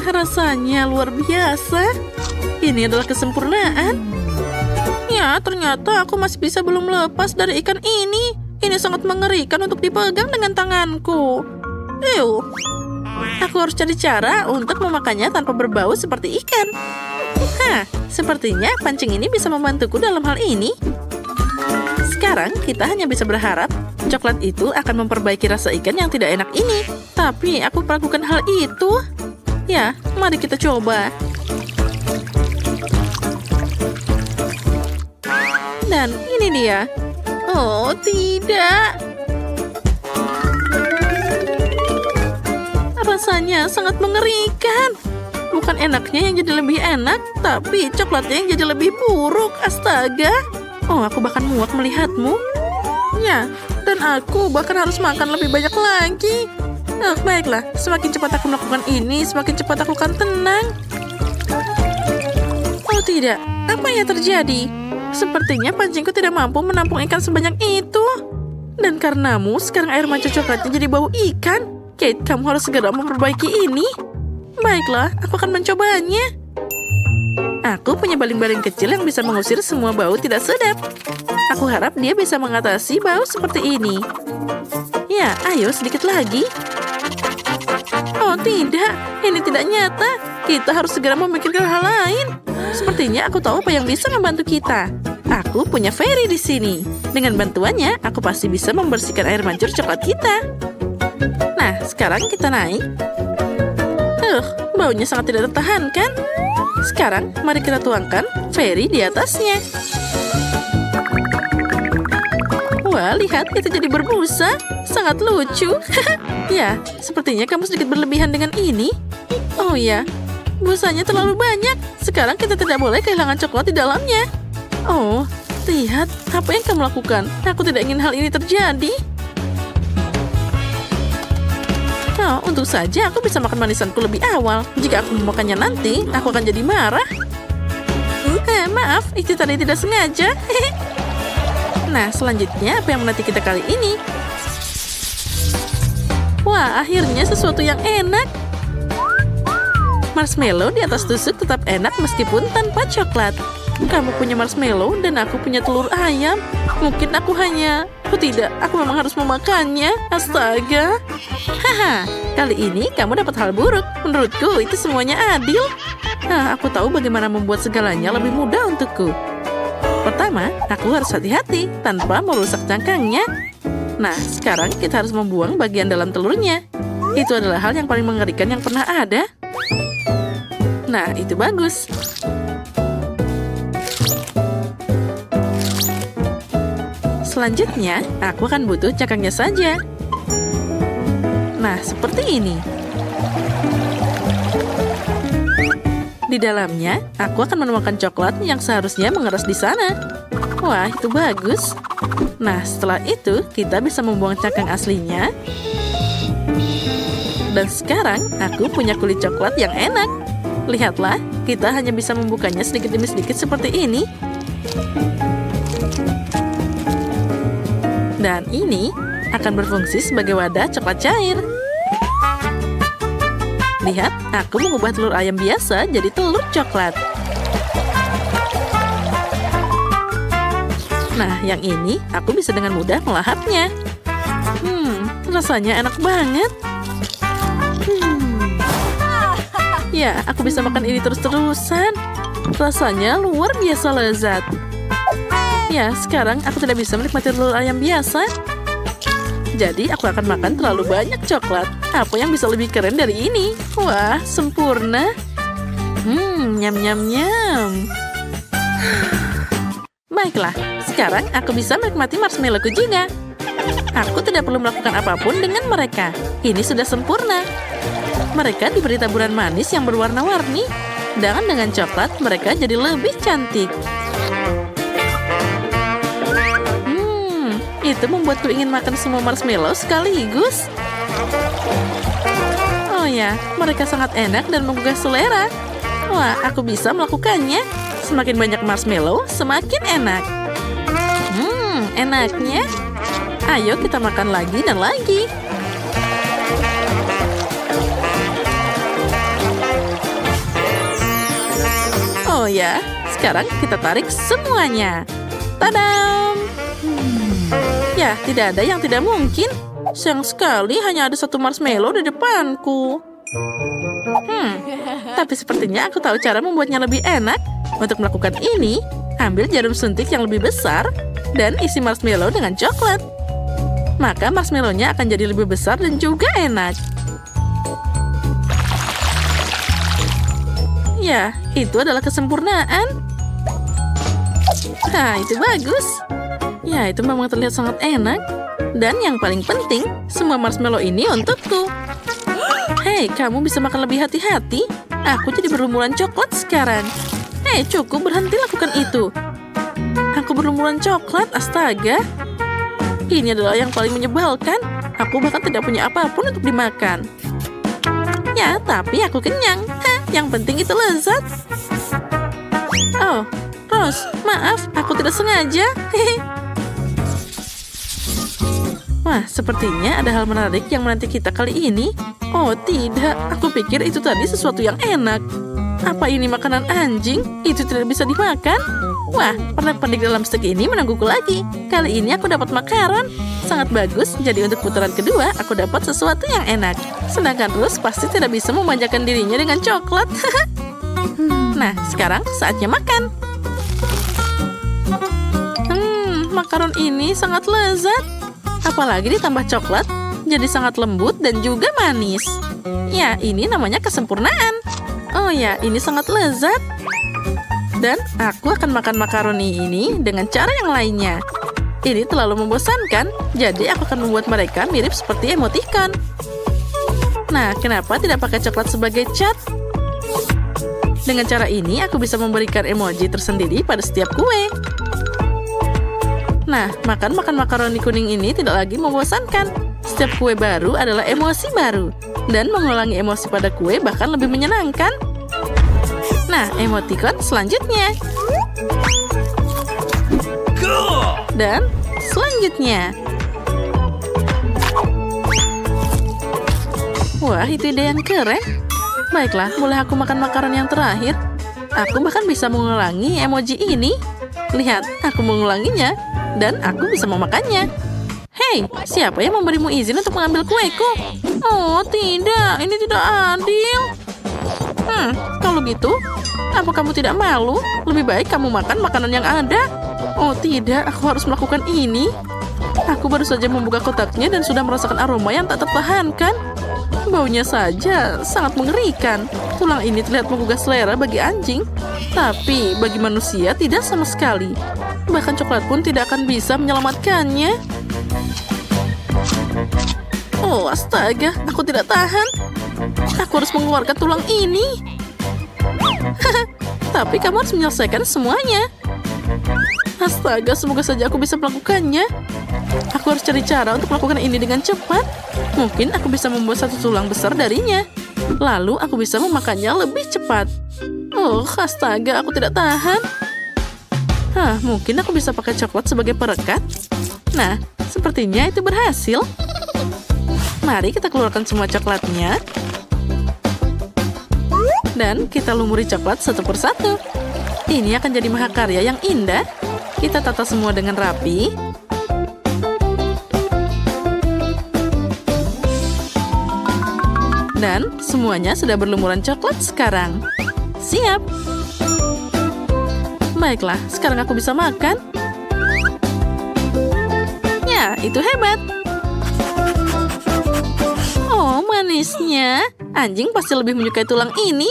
Rasanya luar biasa. Ini adalah kesempurnaan. Ya, ternyata aku masih belum lepas dari ikan ini. Ini sangat mengerikan untuk dipegang dengan tanganku. Ew. Aku harus cari cara untuk memakannya tanpa berbau seperti ikan. Hah, sepertinya pancing ini bisa membantuku dalam hal ini. Sekarang kita hanya bisa berharap coklat itu akan memperbaiki rasa ikan yang tidak enak ini. Tapi aku melakukan hal itu. Ya, mari kita coba. Dan ini dia. Oh, tidak. Rasanya sangat mengerikan. Bukan enaknya yang jadi lebih enak, tapi coklatnya yang jadi lebih buruk. Astaga. Oh, aku bahkan muak melihatmu. Ya, dan aku bahkan harus makan lebih banyak lagi. Oh, baiklah, semakin cepat aku melakukan ini, semakin cepat aku akan tenang. Oh tidak, apa yang terjadi? Sepertinya pancingku tidak mampu menampung ikan sebanyak itu. Dan karenamu, sekarang air mancur coklatnya jadi bau ikan. Kate, kamu harus segera memperbaiki ini. Baiklah, aku akan mencobanya. Aku punya baling-baling kecil yang bisa mengusir semua bau tidak sedap. Aku harap dia bisa mengatasi bau seperti ini. Ya, ayo sedikit lagi. Oh tidak, ini tidak nyata. Kita harus segera memikirkan hal lain. Sepertinya aku tahu apa yang bisa membantu kita. Aku punya Fairy di sini. Dengan bantuannya, aku pasti bisa membersihkan air mancur coklat kita. Nah, sekarang kita naik. Baunya sangat tidak tertahankan. Sekarang, mari kita tuangkan Fairy di atasnya. Wah, lihat, itu jadi berbusa. Sangat lucu. Ya, sepertinya kamu sedikit berlebihan dengan ini. Oh ya, busanya terlalu banyak. Sekarang kita tidak boleh kehilangan coklat di dalamnya. Oh, lihat, apa yang kamu lakukan? Aku tidak ingin hal ini terjadi. Oh, untung saja aku bisa makan manisanku lebih awal. Jika aku memakannya nanti, aku akan jadi marah. Maaf, itu tadi tidak sengaja. Nah, selanjutnya apa yang menanti kita kali ini? Wah, akhirnya sesuatu yang enak. Marshmallow di atas tusuk tetap enak meskipun tanpa coklat. Kamu punya marshmallow dan aku punya telur ayam. Mungkin aku hanya... Oh tidak, aku memang harus memakannya. Astaga. Haha, kali ini kamu dapat hal buruk. Menurutku itu semuanya adil. Aku tahu bagaimana membuat segalanya lebih mudah untukku. Pertama, aku harus hati-hati tanpa merusak cangkangnya. Nah, sekarang kita harus membuang bagian dalam telurnya. Itu adalah hal yang paling mengerikan yang pernah ada. Nah, itu bagus. Selanjutnya, aku akan butuh cangkangnya saja. Nah, seperti ini. Di dalamnya, aku akan menuangkan coklat yang seharusnya mengeras di sana. Wah, itu bagus. Nah, setelah itu, kita bisa membuang cangkang aslinya. Dan sekarang, aku punya kulit coklat yang enak. Lihatlah, kita hanya bisa membukanya sedikit demi sedikit seperti ini. Dan ini akan berfungsi sebagai wadah coklat cair. Lihat, aku mengubah telur ayam biasa jadi telur coklat. Nah, yang ini aku bisa dengan mudah melahapnya. Rasanya enak banget. Ya, aku bisa makan ini terus-terusan. Rasanya luar biasa lezat. Ya, sekarang aku tidak bisa menikmati telur ayam biasa. Jadi, aku akan makan terlalu banyak coklat. Apa yang bisa lebih keren dari ini? Wah, sempurna. Nyam nyam nyam. Baiklah, sekarang aku bisa menikmati marshmallowku juga. Aku tidak perlu melakukan apapun dengan mereka. Ini sudah sempurna. Mereka diberi taburan manis yang berwarna-warni. Dan dengan coklat, mereka jadi lebih cantik. Itu membuatku ingin makan semua marshmallow sekaligus. Oh ya, mereka sangat enak dan menggugah selera. Wah, aku bisa melakukannya. Semakin banyak marshmallow, semakin enak. Enaknya. Ayo kita makan lagi dan lagi. Oh ya, sekarang kita tarik semuanya. Tadam! Ya, tidak ada yang tidak mungkin. Sayang sekali hanya ada satu marshmallow di depanku. Tapi sepertinya aku tahu cara membuatnya lebih enak. Untuk melakukan ini, ambil jarum suntik yang lebih besar dan isi marshmallow dengan coklat. Maka marshmallow-nya akan jadi lebih besar dan juga enak. Ya, itu adalah kesempurnaan. Nah, itu bagus. Ya, itu memang terlihat sangat enak. Dan yang paling penting, semua marshmallow ini untukku. Hei, kamu bisa makan lebih hati-hati. Aku jadi berlumuran coklat sekarang. Hei, cukup berhenti lakukan itu. Aku berlumuran coklat, astaga. Ini adalah yang paling menyebalkan. Aku bahkan tidak punya apapun untuk dimakan. Ya, tapi aku kenyang. Yang penting itu lezat. Oh, Rose, maaf, aku tidak sengaja. Wah, sepertinya ada hal menarik yang menanti kita kali ini. Oh, tidak. Aku pikir itu tadi sesuatu yang enak. Apa ini makanan anjing? Itu tidak bisa dimakan. Wah, pernak-pernik dalam stek ini menungguku lagi. Kali ini aku dapat makaron. Sangat bagus, jadi untuk putaran kedua, aku dapat sesuatu yang enak. Sedangkan Rose pasti tidak bisa memanjakan dirinya dengan coklat. Nah, sekarang saatnya makan. Makaron ini sangat lezat. Apalagi ditambah coklat, jadi sangat lembut dan juga manis. Ya, ini namanya kesempurnaan. Oh ya, ini sangat lezat. Dan aku akan makan makaroni ini dengan cara yang lainnya. Ini terlalu membosankan, jadi aku akan membuat mereka mirip seperti emoticon. Nah, kenapa tidak pakai coklat sebagai cat? Dengan cara ini, aku bisa memberikan emoji tersendiri pada setiap kue. Nah, makan makaroni kuning ini tidak lagi membosankan. Setiap kue baru adalah emosi baru. Dan mengulangi emosi pada kue bahkan lebih menyenangkan. Nah, emoticon selanjutnya. Dan selanjutnya. Wah, itu ide yang keren. Baiklah, boleh aku makan makanan yang terakhir? Aku bahkan bisa mengulangi emoji ini. Lihat, aku mengulanginya. Dan aku bisa memakannya. Hei, siapa yang memberimu izin untuk mengambil kueku? Oh, tidak. Ini tidak adil. Kalau gitu, apa kamu tidak malu? Lebih baik kamu makan makanan yang ada. Oh tidak, aku harus melakukan ini. Aku baru saja membuka kotaknya dan sudah merasakan aroma yang tak tertahankan. Baunya saja sangat mengerikan. Tulang ini terlihat menggugah selera bagi anjing. Tapi bagi manusia tidak sama sekali. Bahkan coklat pun tidak akan bisa menyelamatkannya. Oh astaga, aku tidak tahan. Aku harus mengeluarkan tulang ini. Tapi kamu harus menyelesaikan semuanya. Astaga, semoga saja aku bisa melakukannya. Aku harus cari cara untuk melakukan ini dengan cepat. Mungkin aku bisa membuat satu tulang besar darinya. Lalu aku bisa memakannya lebih cepat. Oh, astaga, aku tidak tahan. Mungkin aku bisa pakai coklat sebagai perekat. Nah, sepertinya itu berhasil. Mari kita keluarkan semua coklatnya. Dan kita lumuri coklat satu persatu. Ini akan jadi mahakarya yang indah. Kita tata semua dengan rapi. Dan semuanya sudah berlumuran coklat sekarang. Siap. Baiklah, sekarang aku bisa makan. Ya, itu hebat. Oh, manisnya. Anjing pasti lebih menyukai tulang ini.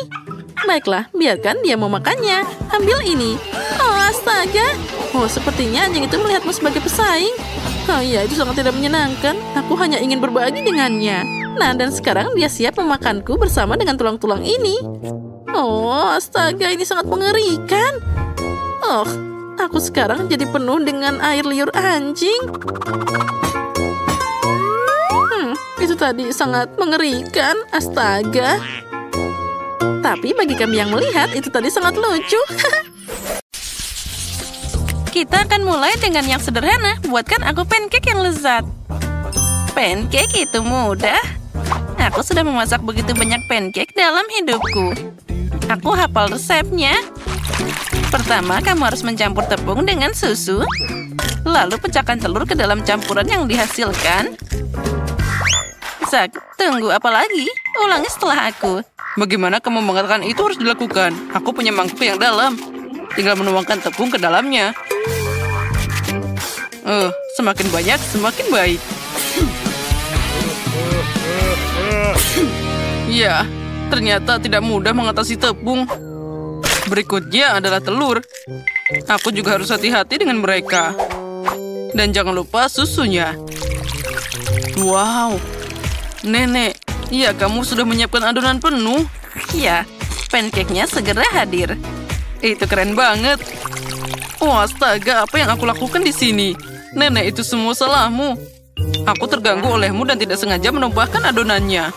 Baiklah, biarkan dia mau makannya. Ambil ini. Oh, astaga. Oh, sepertinya anjing itu melihatmu sebagai pesaing. Oh iya, itu sangat tidak menyenangkan. Aku hanya ingin berbagi dengannya. Nah, dan sekarang dia siap memakanku bersama dengan tulang-tulang ini. Oh, astaga, ini sangat mengerikan. Oh, aku sekarang jadi penuh dengan air liur anjing. Itu tadi sangat mengerikan. Astaga. Tapi bagi kami yang melihat, itu tadi sangat lucu. Kita akan mulai dengan yang sederhana. Buatkan aku pancake yang lezat. Pancake itu mudah. Aku sudah memasak begitu banyak pancake dalam hidupku. Aku hafal resepnya. Pertama, kamu harus mencampur tepung dengan susu. Lalu pecahkan telur ke dalam campuran yang dihasilkan. Zack, tunggu apa lagi? Ulangi setelah aku. Bagaimana kamu mengatakan itu harus dilakukan? Aku punya mangkuk yang dalam. Tinggal menuangkan tepung ke dalamnya. Semakin banyak, semakin baik. Ya, ternyata tidak mudah mengatasi tepung. Berikutnya adalah telur. Aku juga harus hati-hati dengan mereka. Dan jangan lupa susunya. Wow. Nenek, iya kamu sudah menyiapkan adonan penuh. Ya, pancake-nya segera hadir. Itu keren banget. Oh, astaga, apa yang aku lakukan di sini? Nenek, itu semua salahmu. Aku terganggu olehmu dan tidak sengaja menumpahkan adonannya.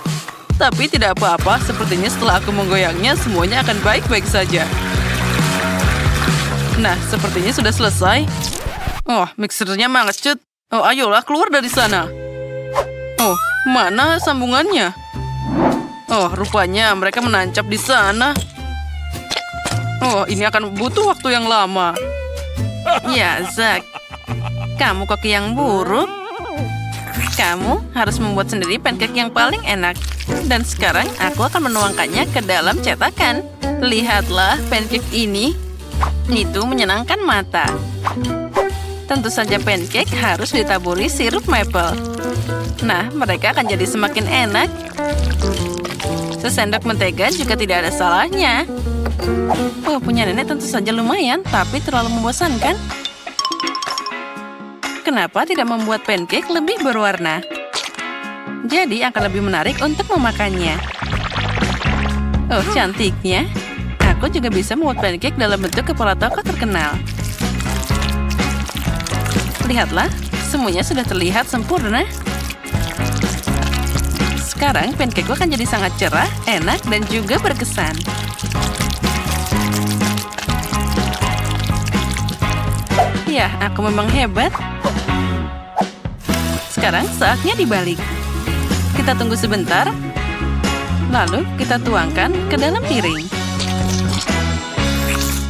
Tapi tidak apa-apa, sepertinya setelah aku menggoyangnya, semuanya akan baik-baik saja. Nah, sepertinya sudah selesai. Oh, mixernya manget. Oh, ayolah, keluar dari sana. Oh, mana sambungannya? Oh, rupanya mereka menancap di sana. Oh, ini akan butuh waktu yang lama. Ya, Zack. Kamu koki yang buruk. Kamu harus membuat sendiri pancake yang paling enak. Dan sekarang aku akan menuangkannya ke dalam cetakan. Lihatlah pancake ini. Itu menyenangkan mata. Tentu saja pancake harus ditaburi sirup maple. Nah, mereka akan jadi semakin enak. Sesendok mentega juga tidak ada salahnya. Oh, punya nenek tentu saja lumayan, tapi terlalu membosankan. Kenapa tidak membuat pancake lebih berwarna? Jadi akan lebih menarik untuk memakannya. Oh, cantiknya. Aku juga bisa membuat pancake dalam bentuk kepala tokoh terkenal. Lihatlah, semuanya sudah terlihat sempurna. Sekarang pancake-ku akan jadi sangat cerah, enak, dan juga berkesan. Ya, aku memang hebat. Sekarang saatnya dibalik. Kita tunggu sebentar. Lalu kita tuangkan ke dalam piring.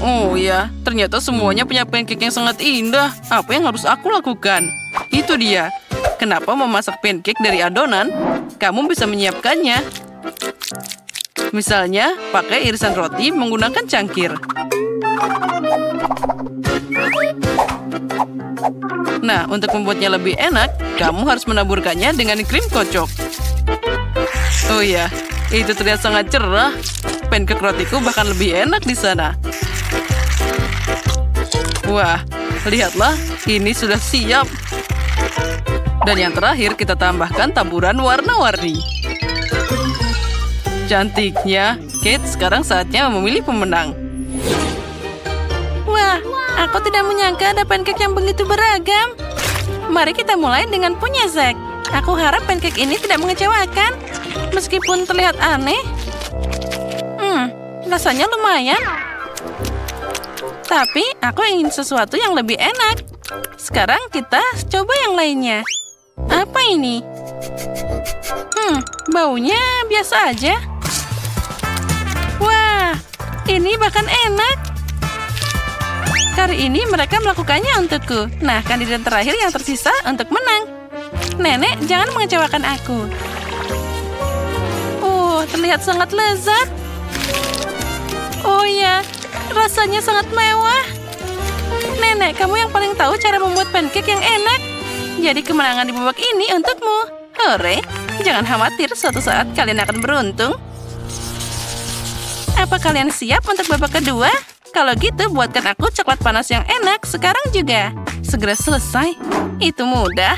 Oh ya, ternyata semuanya punya pancake yang sangat indah. Apa yang harus aku lakukan? Itu dia. Kenapa memasak pancake dari adonan? Kamu bisa menyiapkannya. Misalnya, pakai irisan roti menggunakan cangkir. Nah, untuk membuatnya lebih enak, kamu harus menaburkannya dengan krim kocok. Oh ya, itu terlihat sangat cerah. Pancake rotiku bahkan lebih enak di sana. Wah, lihatlah, ini sudah siap. Dan yang terakhir, kita tambahkan taburan warna-warni. Cantiknya. Kate, sekarang saatnya memilih pemenang. Wah, aku tidak menyangka ada pancake yang begitu beragam. Mari kita mulai dengan punya Zack. Aku harap pancake ini tidak mengecewakan. Meskipun terlihat aneh. Rasanya lumayan. Tapi aku ingin sesuatu yang lebih enak. Sekarang kita coba yang lainnya. Apa ini? Baunya biasa aja. Wah, ini bahkan enak. Kali ini mereka melakukannya untukku. Nah, kandidat terakhir yang tersisa untuk menang. Nenek, jangan mengecewakan aku. Terlihat sangat lezat. Oh ya, rasanya sangat mewah. Nenek, kamu yang paling tahu cara membuat pancake yang enak. Jadi kemenangan di babak ini untukmu. Hore, jangan khawatir, suatu saat kalian akan beruntung. Apa kalian siap untuk babak kedua? Kalau gitu, buatkan aku coklat panas yang enak sekarang juga. Segera selesai. Itu mudah.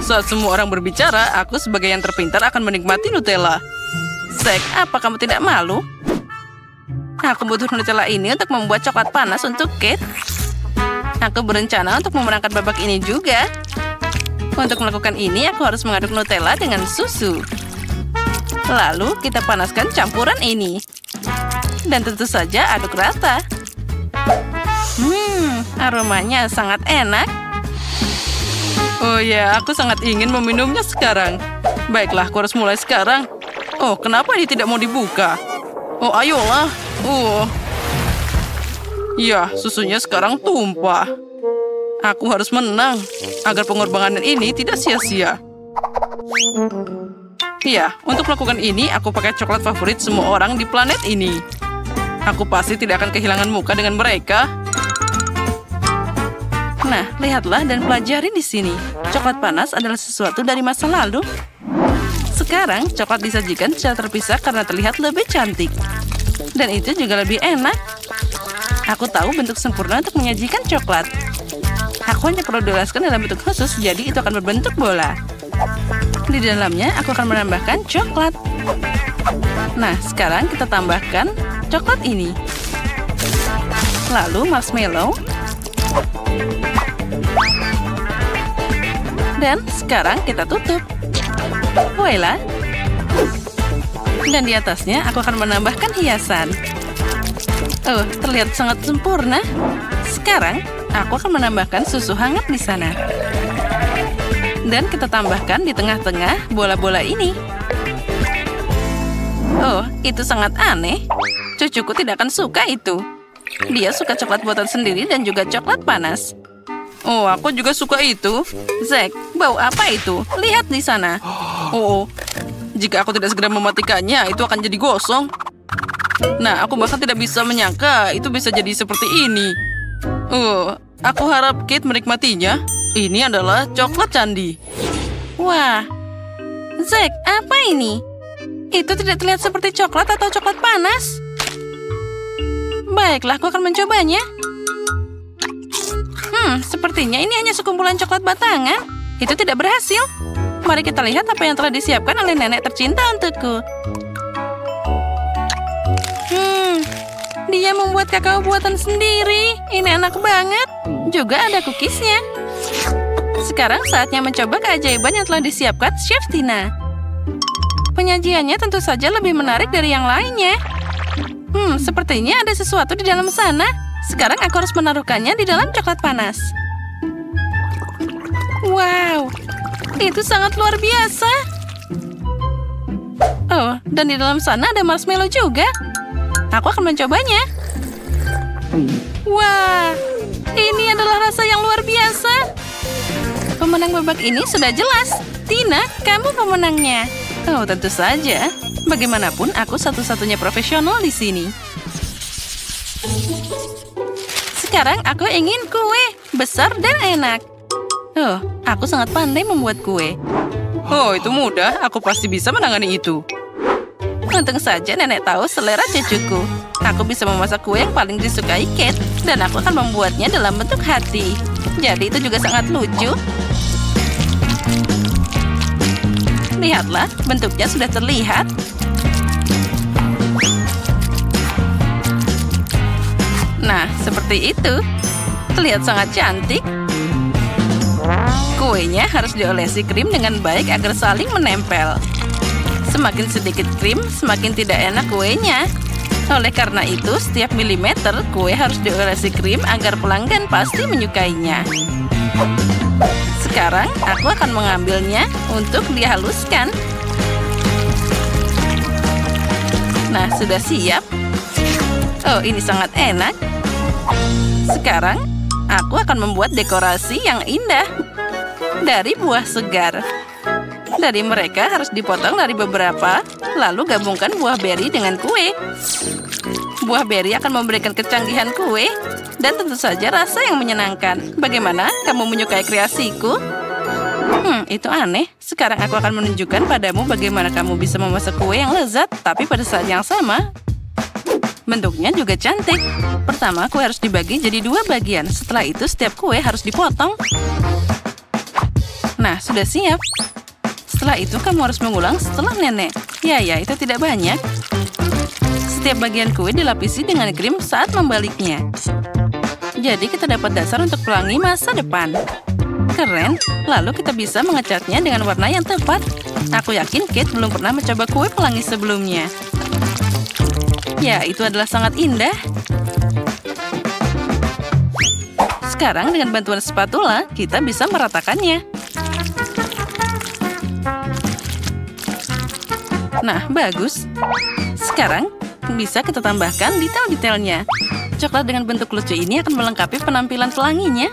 Saat semua orang berbicara, aku sebagai yang terpintar akan menikmati Nutella. Zack, apa kamu tidak malu? Aku butuh Nutella ini untuk membuat coklat panas untuk Kate. Aku berencana untuk memenangkan babak ini juga. Untuk melakukan ini, aku harus mengaduk Nutella dengan susu. Lalu, kita panaskan campuran ini. Dan tentu saja aduk rata. Aromanya sangat enak. Oh ya, aku sangat ingin meminumnya sekarang. Baiklah, aku harus mulai sekarang. Oh, kenapa ini tidak mau dibuka? Oh, ayolah. Ya, susunya sekarang tumpah. Aku harus menang agar pengorbanan ini tidak sia-sia. Ya, untuk melakukan ini, aku pakai coklat favorit semua orang di planet ini. Aku pasti tidak akan kehilangan muka dengan mereka. Nah, lihatlah dan pelajari di sini. Coklat panas adalah sesuatu dari masa lalu. Sekarang, coklat disajikan secara terpisah karena terlihat lebih cantik. Dan itu juga lebih enak. Aku tahu bentuk sempurna untuk menyajikan coklat. Aku hanya perlu dioleskan dalam bentuk khusus, jadi itu akan berbentuk bola. Di dalamnya, aku akan menambahkan coklat. Nah, sekarang kita tambahkan coklat ini. Lalu marshmallow. Dan sekarang kita tutup. Voila. Dan di atasnya aku akan menambahkan hiasan. Oh, terlihat sangat sempurna. Sekarang aku akan menambahkan susu hangat di sana. Dan kita tambahkan di tengah-tengah bola-bola ini. Oh, itu sangat aneh. Cucuku tidak akan suka itu. Dia suka coklat buatan sendiri dan juga coklat panas. Oh, aku juga suka itu. Zack, bau apa itu? Lihat di sana. Oh, jika aku tidak segera mematikannya, itu akan jadi gosong. Nah, aku bahkan tidak bisa menyangka itu bisa jadi seperti ini. Aku harap Kate menikmatinya. Ini adalah coklat candi. Wah, Zack, apa ini? Itu tidak terlihat seperti coklat atau coklat panas. Baiklah, aku akan mencobanya. Sepertinya ini hanya sekumpulan coklat batangan. Itu tidak berhasil. Mari kita lihat apa yang telah disiapkan oleh nenek tercinta untukku. Dia membuat kakao buatan sendiri. Ini enak banget. Juga ada cookiesnya. Sekarang saatnya mencoba keajaiban yang telah disiapkan Chef Tina. Penyajiannya tentu saja lebih menarik dari yang lainnya. Sepertinya ada sesuatu di dalam sana. Sekarang aku harus menaruhkannya di dalam coklat panas. Wow, itu sangat luar biasa. Oh, dan di dalam sana ada marshmallow juga. Aku akan mencobanya. Wah, ini adalah rasa yang luar biasa. Pemenang babak ini sudah jelas. Tina, kamu pemenangnya. Oh, tentu saja. Bagaimanapun, aku satu-satunya profesional di sini. Sekarang aku ingin kue besar dan enak. Oh, aku sangat pandai membuat kue. Oh, itu mudah. Aku pasti bisa menangani itu. Untung saja nenek tahu selera cucuku. Aku bisa memasak kue yang paling disukai Kate, dan aku akan membuatnya dalam bentuk hati. Jadi itu juga sangat lucu. Lihatlah, bentuknya sudah terlihat. Nah, seperti itu. Terlihat sangat cantik. Kuenya harus diolesi krim dengan baik agar saling menempel. Semakin sedikit krim, semakin tidak enak kuenya. Oleh karena itu, setiap milimeter kue harus diolesi krim agar pelanggan pasti menyukainya. Sekarang, aku akan mengambilnya untuk dihaluskan. Nah, sudah siap. Oh, ini sangat enak. Sekarang, aku akan membuat dekorasi yang indah dari buah segar. Dari mereka harus dipotong dari beberapa, lalu gabungkan buah beri dengan kue. Buah beri akan memberikan kecanggihan kue, dan tentu saja rasa yang menyenangkan. Bagaimana? Kamu menyukai kreasiku? Itu aneh. Sekarang aku akan menunjukkan padamu bagaimana kamu bisa memasak kue yang lezat, tapi pada saat yang sama, Bentuknya juga cantik. Pertama, kue harus dibagi jadi 2 bagian. Setelah itu, setiap kue harus dipotong. Nah, sudah siap. Setelah itu, kamu harus mengulang setelah nenek. Ya, itu tidak banyak. Setiap bagian kue dilapisi dengan krim saat membaliknya. Jadi, kita dapat dasar untuk pelangi masa depan. Keren. Lalu, kita bisa mengecatnya dengan warna yang tepat. Aku yakin Kate belum pernah mencoba kue pelangi sebelumnya. Ya, itu adalah sangat indah. Sekarang dengan bantuan spatula, kita bisa meratakannya. Nah, bagus. Sekarang, bisa kita tambahkan detail-detailnya. Coklat dengan bentuk lucu ini akan melengkapi penampilan pelanginya.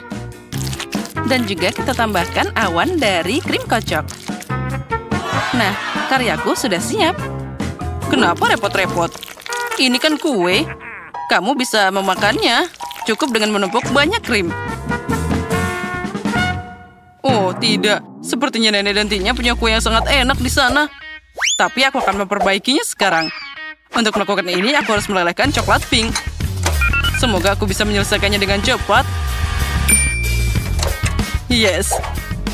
Dan juga kita tambahkan awan dari krim kocok. Nah, karyaku sudah siap. Kenapa repot-repot? Ini kan kue. Kamu bisa memakannya. Cukup dengan menumpuk banyak krim. Oh, tidak. Sepertinya nenek dan Tina punya kue yang sangat enak di sana. Tapi aku akan memperbaikinya sekarang. Untuk melakukan ini, aku harus melelehkan coklat pink. Semoga aku bisa menyelesaikannya dengan cepat. Yes.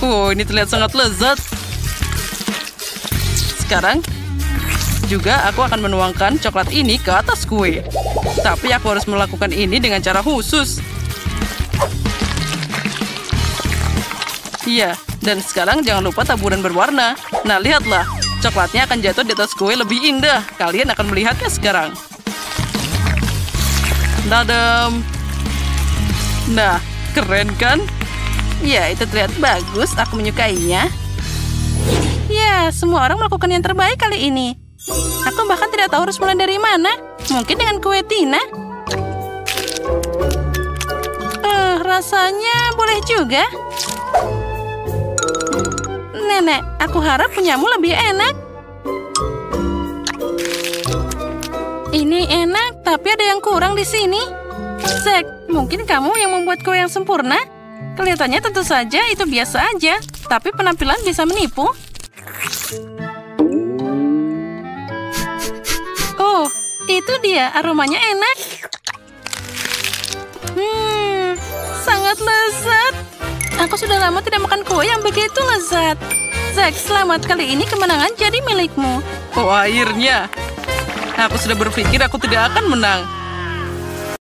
Oh, ini terlihat sangat lezat. Sekarang, juga aku akan menuangkan coklat ini ke atas kue. Tapi aku harus melakukan ini dengan cara khusus. Iya, dan sekarang jangan lupa taburan berwarna. Nah, lihatlah. Coklatnya akan jatuh di atas kue lebih indah. Kalian akan melihatnya sekarang. Dadam. Nah, keren kan? Ya, itu terlihat bagus. Aku menyukainya. Ya, semua orang melakukan yang terbaik kali ini. Aku bahkan tidak tahu harus mulai dari mana. Mungkin dengan kue Tina. Rasanya boleh juga. Nenek, aku harap punyamu lebih enak. Ini enak, tapi ada yang kurang di sini. Zack, mungkin kamu yang membuat kue yang sempurna? Kelihatannya tentu saja itu biasa aja, tapi penampilan bisa menipu. Oh, itu dia. Aromanya enak. Sangat lezat. Aku sudah lama tidak makan kue yang begitu lezat. Zack, selamat. Kali ini kemenangan jadi milikmu. Oh, akhirnya. Aku sudah berpikir aku tidak akan menang.